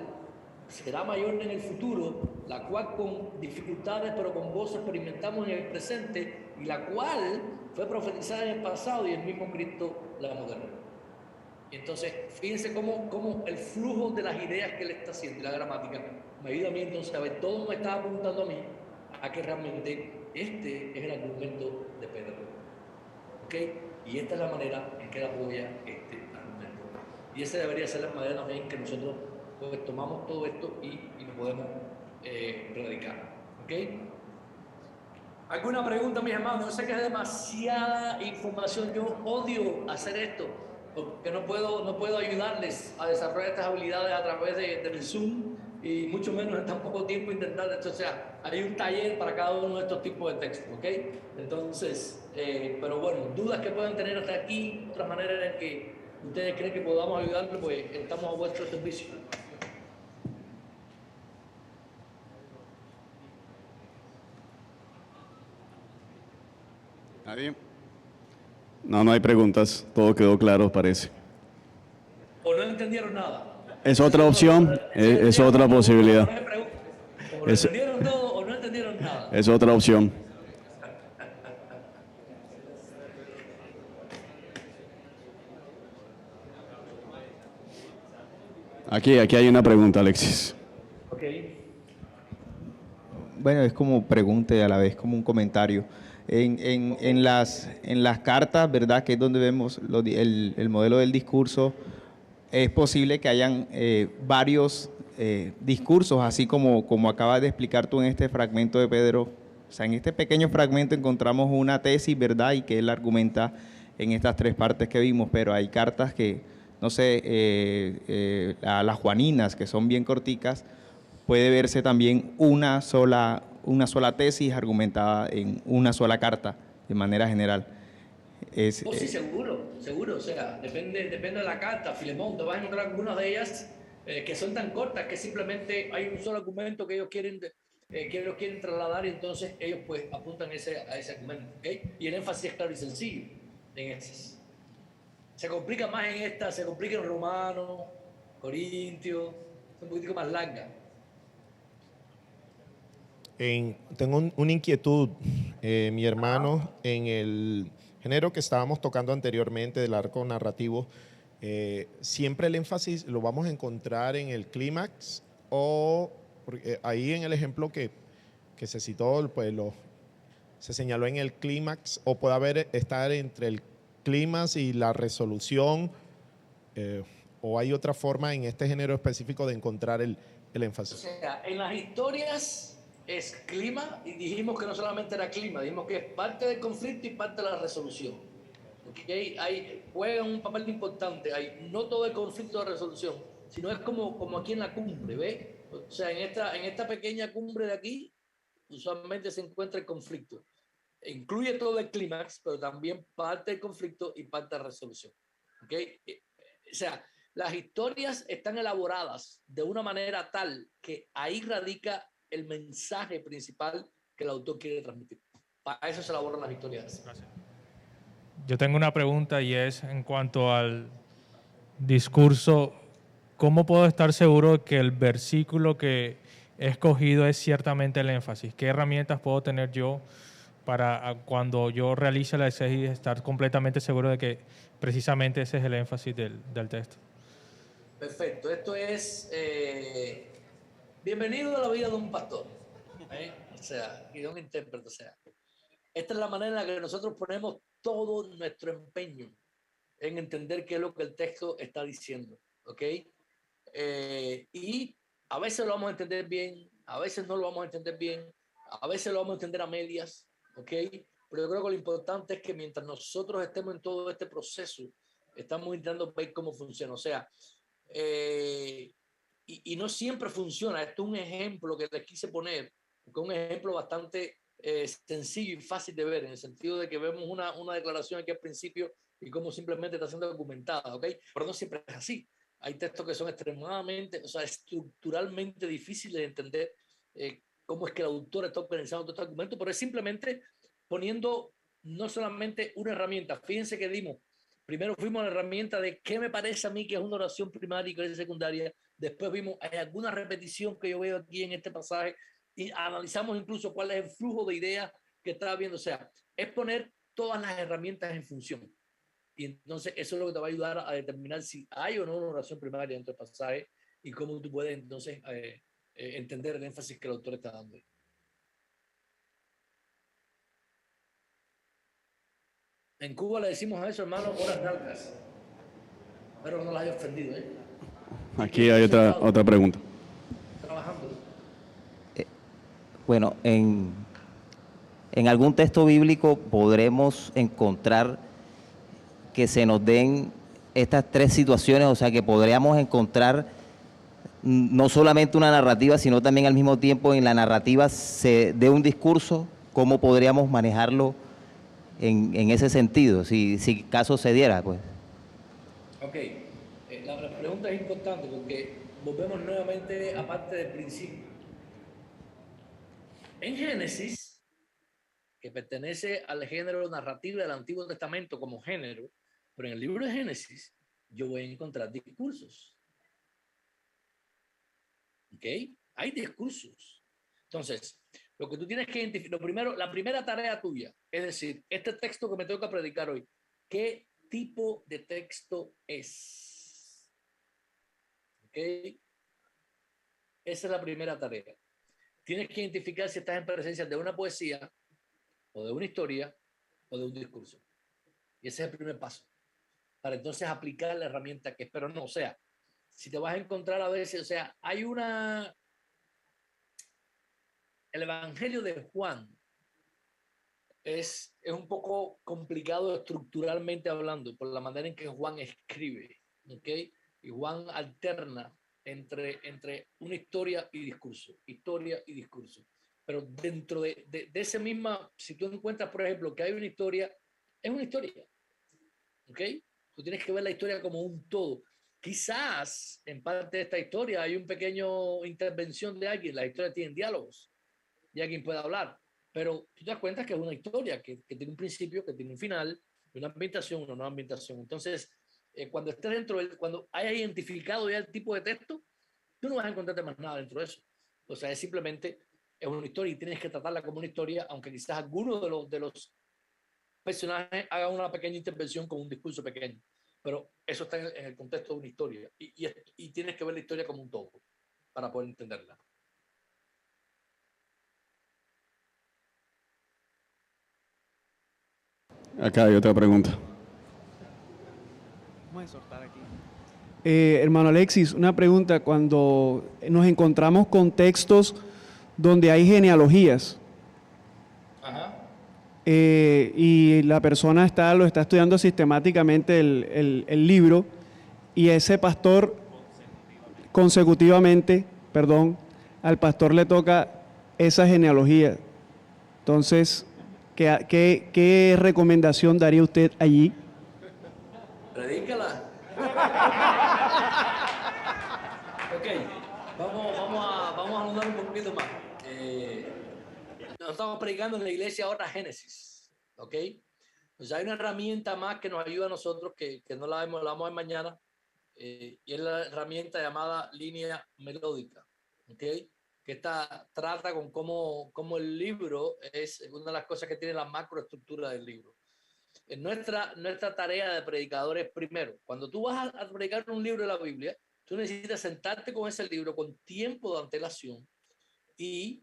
será mayor en el futuro, la cual con dificultades pero con gozo experimentamos en el presente y la cual fue profetizada en el pasado y el mismo Cristo la modernó. Entonces, fíjense cómo el flujo de las ideas que él está haciendo y la gramática me ayuda a mí entonces a ver, todo me está apuntando a mí a que realmente este es el argumento de Pedro. ¿Ok? Y esta es la manera en que él apoya este argumento. Y esa debería ser la manera también en que nosotros pues, tomamos todo esto y lo podemos predicar. ¿Ok? ¿Alguna pregunta, mis hermanos? Yo sé que es demasiada información. Yo odio hacer esto porque no puedo ayudarles a desarrollar estas habilidades a través del Zoom y mucho menos en tan poco tiempo intentar esto. O sea, hay un taller para cada uno de estos tipos de textos, ¿ok? Entonces, pero bueno, dudas que puedan tener hasta aquí, otras maneras en que ustedes creen que podamos ayudarles, pues estamos a vuestro servicio. ¿Nadie? No hay preguntas. Todo quedó claro, parece. ¿O no entendieron nada? Es otra opción, es otra posibilidad. ¿O entendieron todo o no entendieron nada? Es otra opción. Aquí hay una pregunta, Alexis. Bueno, es como pregunta y a la vez como un comentario. En las cartas, ¿verdad? Que es donde vemos el modelo del discurso, es posible que hayan varios discursos, así como acabas de explicar tú en este fragmento de Pedro. O sea, en este pequeño fragmento encontramos una tesis, ¿verdad? Y que él argumenta en estas tres partes que vimos, pero hay cartas que, no sé, a las Juaninas, que son bien corticas, puede verse también una sola tesis argumentada en una sola carta, de manera general. Sí, seguro. O sea, depende de la carta. Filemón, te vas a encontrar algunas de ellas que son tan cortas que simplemente hay un solo argumento que ellos quieren trasladar, y entonces ellos pues apuntan a ese argumento, ¿okay? Y el énfasis es claro y sencillo en esas. Se complica más en esta, se complica en Romano, Corintio, es un poquitico más larga. Tengo una inquietud, mi hermano, en el género que estábamos tocando anteriormente del arco narrativo. ¿Siempre el énfasis lo vamos a encontrar en el clímax o ahí en el ejemplo que se citó, pues se señaló en el clímax, o puede estar entre el clímax y la resolución, o hay otra forma en este género específico de encontrar el énfasis? O sea, en las historias es clima, y dijimos que no solamente era clima, dijimos que es parte del conflicto y parte de la resolución. ¿Okay? Juegan un papel importante. No todo el conflicto de resolución, sino es como aquí en la cumbre, ¿ves? O sea, en esta pequeña cumbre de aquí, usualmente se encuentra el conflicto. Incluye todo el clímax, pero también parte del conflicto y parte de la resolución. ¿Okay? O sea, las historias están elaboradas de una manera tal que ahí radica el mensaje principal que el autor quiere transmitir. Para eso se elaboran las historias. Gracias. Yo tengo una pregunta, y es en cuanto al discurso. ¿Cómo puedo estar seguro que el versículo que he escogido es ciertamente el énfasis? ¿Qué herramientas puedo tener yo para cuando yo realice la exégesis estar completamente seguro de que precisamente ese es el énfasis del texto? Perfecto. Esto es bienvenido a la vida de un pastor, o sea, y de un intérprete. O sea, esta es la manera en la que nosotros ponemos todo nuestro empeño en entender qué es lo que el texto está diciendo, ¿ok? Y a veces lo vamos a entender bien, a veces no lo vamos a entender bien, a veces lo vamos a entender a medias, ¿ok? Pero yo creo que lo importante es que mientras nosotros estemos en todo este proceso, estamos intentando ver cómo funciona. O sea, y no siempre funciona. Esto es un ejemplo que les quise poner, que es un ejemplo bastante sencillo y fácil de ver, en el sentido de que vemos una declaración aquí al principio y cómo simplemente está siendo documentada, ¿ok? Pero no siempre es así. Hay textos que son extremadamente, o sea, estructuralmente difíciles de entender cómo es que el autor está organizando todo este argumento, pero es simplemente poniendo no solamente una herramienta. Fíjense que primero fuimos a la herramienta de qué me parece a mí que es una oración primaria y que es secundaria. Después vimos, hay alguna repetición que yo veo aquí en este pasaje, y analizamos incluso cuál es el flujo de ideas que estaba viendo. O sea, es poner todas las herramientas en función. Y entonces eso es lo que te va a ayudar a determinar si hay o no una oración primaria dentro del pasaje y cómo tú puedes entonces entender el énfasis que el autor está dando. En Cuba le decimos a eso, hermano, horas largas. Pero no las haya ofendido, ¿eh? Aquí hay otra pregunta. Trabajando. Bueno, en algún texto bíblico podremos encontrar que se nos den estas tres situaciones, o sea, que podríamos encontrar no solamente una narrativa, sino también al mismo tiempo en la narrativa se dé un discurso. ¿Cómo podríamos manejarlo en ese sentido, si caso se diera, pues? Ok, la pregunta es importante porque volvemos nuevamente a parte del principio. En Génesis, que pertenece al género narrativo del Antiguo Testamento como género, pero en el libro de Génesis yo voy a encontrar discursos. ¿Ok? Hay discursos. Entonces, lo que tú tienes que identificar, la primera tarea tuya, es decir, este texto que me toca predicar hoy, ¿qué tipo de texto es? ¿Ok? Esa es la primera tarea. Tienes que identificar si estás en presencia de una poesía, o de una historia, o de un discurso. Y ese es el primer paso, para entonces aplicar la herramienta que es. Pero no, o sea, si te vas a encontrar a veces, o sea, el Evangelio de Juan es un poco complicado estructuralmente hablando por la manera en que Juan escribe, ¿ok? Y Juan alterna entre una historia y discurso, pero dentro de ese misma, si tú encuentras, por ejemplo, que hay una historia, es una historia, ¿ok? Tú tienes que ver la historia como un todo. Quizás en parte de esta historia hay un pequeño intervención de alguien, la historia tiene diálogos y alguien puede hablar, pero tú te das cuenta que es una historia que tiene un principio, que tiene un final, una ambientación, una nueva ambientación. Entonces, cuando estés cuando hayas identificado ya el tipo de texto, tú no vas a encontrarte más nada dentro de eso. O sea, es una historia y tienes que tratarla como una historia, aunque quizás alguno de los personajes haga una pequeña intervención con un discurso pequeño. Pero eso está en el contexto de una historia y tienes que ver la historia como un todo para poder entenderla. Acá hay otra pregunta. Vamos a exhortar aquí. Hermano Alexis, una pregunta. Cuando nos encontramos con textos donde hay genealogías, y la persona lo está estudiando sistemáticamente el libro, y ese pastor consecutivamente, al pastor le toca esa genealogía. Entonces, ¿qué recomendación daría usted allí? Predícala. Ok, vamos a ahondar un poquito más. Nos estamos predicando en la iglesia ahora Génesis, ¿ok? Pues hay una herramienta más que nos ayuda a nosotros, que no la vamos a ver mañana, y es la herramienta llamada línea melódica, ¿ok? Que trata con cómo el libro es una de las cosas que tiene la macroestructura del libro. En nuestra tarea de predicadores, primero, cuando tú vas a predicar un libro de la Biblia, tú necesitas sentarte con ese libro con tiempo de antelación y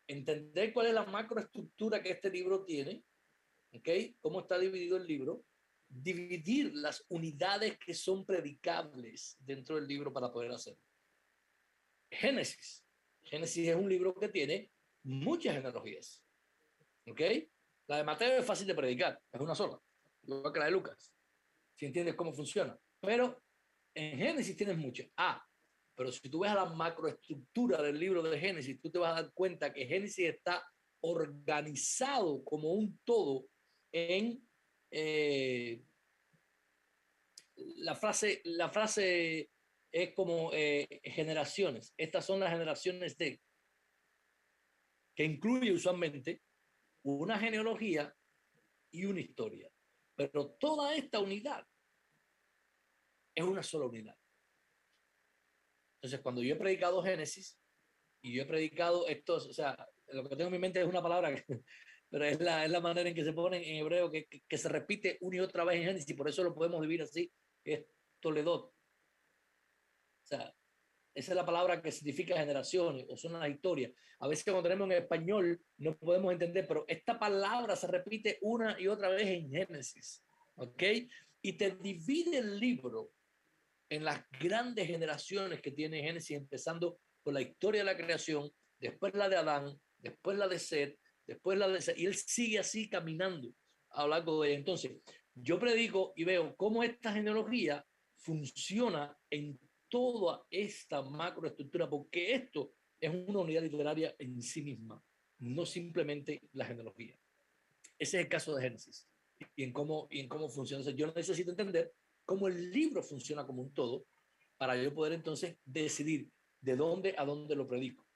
entender cuál es la macroestructura que este libro tiene, ¿ok? Cómo está dividido el libro, dividir las unidades que son predicables dentro del libro para poder hacerlo. Génesis es un libro que tiene muchas genealogías, ¿ok? La de Mateo es fácil de predicar, es una sola, igual que la de Lucas, si entiendes cómo funciona. Pero en Génesis tienes muchas. Pero si tú ves a la macroestructura del libro de Génesis, tú te vas a dar cuenta que Génesis está organizado como un todo en la frase es como generaciones. Estas son las generaciones que incluye usualmente una genealogía y una historia. Pero toda esta unidad es una sola unidad. Entonces, cuando yo he predicado Génesis y yo he predicado estos, o sea, lo que tengo en mi mente es una palabra, pero es la manera en que se pone en hebreo, que se repite una y otra vez en Génesis, y por eso lo podemos vivir así, que es Toledot. O sea, esa es la palabra que significa generaciones o son las historias. A veces cuando tenemos en español no podemos entender, pero esta palabra se repite una y otra vez en Génesis, ¿ok? Y te divide el libro en las grandes generaciones que tiene Génesis, empezando por la historia de la creación, después la de Adán, después la de Set, después la de Set, y él sigue así caminando a lo largo de ella. Entonces, yo predico y veo cómo esta genealogía funciona en toda esta macroestructura, porque esto es una unidad literaria en sí misma, no simplemente la genealogía. Ese es el caso de Génesis y en cómo funciona. Entonces, yo necesito entender cómo el libro funciona como un todo para yo poder entonces decidir de dónde a dónde lo predico.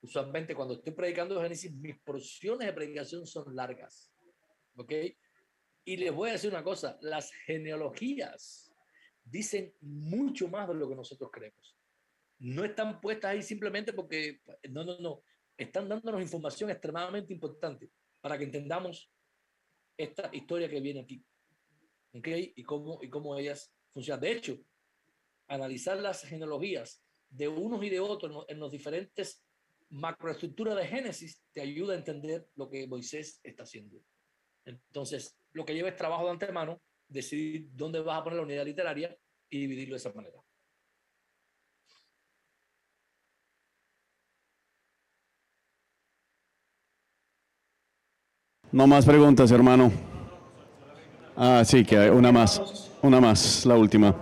Usualmente cuando estoy predicando Génesis, mis porciones de predicación son largas, ¿ok? Y les voy a decir una cosa, las genealogías dicen mucho más de lo que nosotros creemos. No están puestas ahí simplemente porque, no, están dándonos información extremadamente importante para que entendamos esta historia que viene aquí, ¿ok? Y cómo ellas funcionan. De hecho, analizar las genealogías de unos y de otros en los diferentes macroestructuras de Génesis te ayuda a entender lo que Moisés está haciendo. Entonces, lo que lleva es trabajo de antemano, decidir dónde vas a poner la unidad literaria y dividirlo de esa manera. No más preguntas, hermano. Ah, sí, que hay una más, la última.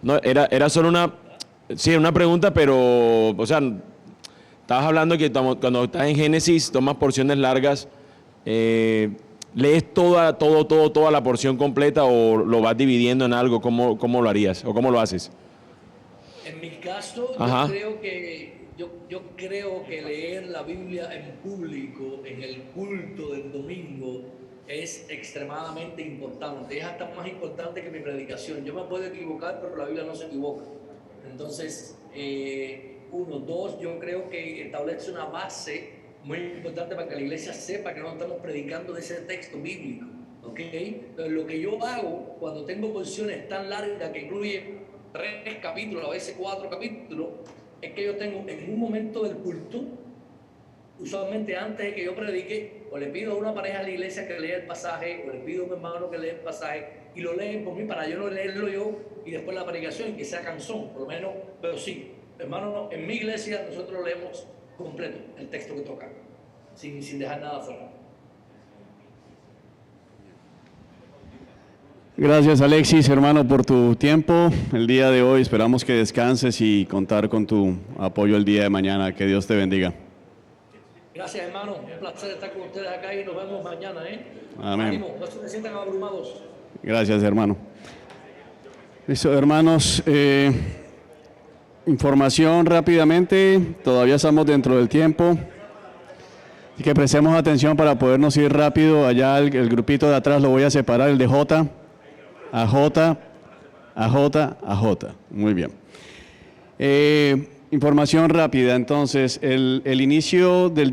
No, era solo una pregunta, pero, o sea, estabas hablando que cuando estás en Génesis tomas porciones largas, ¿lees toda la porción completa o lo vas dividiendo en algo? ¿Cómo lo harías o cómo lo haces? En mi caso, yo creo que leer la Biblia en público, en el culto del domingo, es extremadamente importante. Es hasta más importante que mi predicación. Yo me puedo equivocar, pero la Biblia no se equivoca. Entonces, yo creo que establece una base muy importante para que la iglesia sepa que no estamos predicando de ese texto bíblico. ¿Okay? Entonces, lo que yo hago cuando tengo porciones tan largas que incluyen 3 capítulos, a veces 4 capítulos, es que yo tengo en un momento del culto, usualmente antes de que yo predique, o le pido a una pareja de la iglesia que lea el pasaje, o le pido a un hermano que lea el pasaje, y lo leen por mí para yo no leerlo yo, y después la predicación, y que sea canción, por lo menos. Pero sí, hermano, en mi iglesia nosotros leemos completo el texto que toca, sin dejar nada fuera. Gracias, Alexis, hermano, por tu tiempo el día de hoy. Esperamos que descanses y contar con tu apoyo el día de mañana. Que Dios te bendiga. Gracias, hermano. Un placer estar con ustedes acá y nos vemos mañana. Amén. Ánimo, no se sientan abrumados. Gracias, hermano. Listo, hermanos. Información rápidamente. Todavía estamos dentro del tiempo. Así que prestemos atención para podernos ir rápido. Allá el grupito de atrás lo voy a separar, el de J. A J. Muy bien. Información rápida. Entonces, el inicio del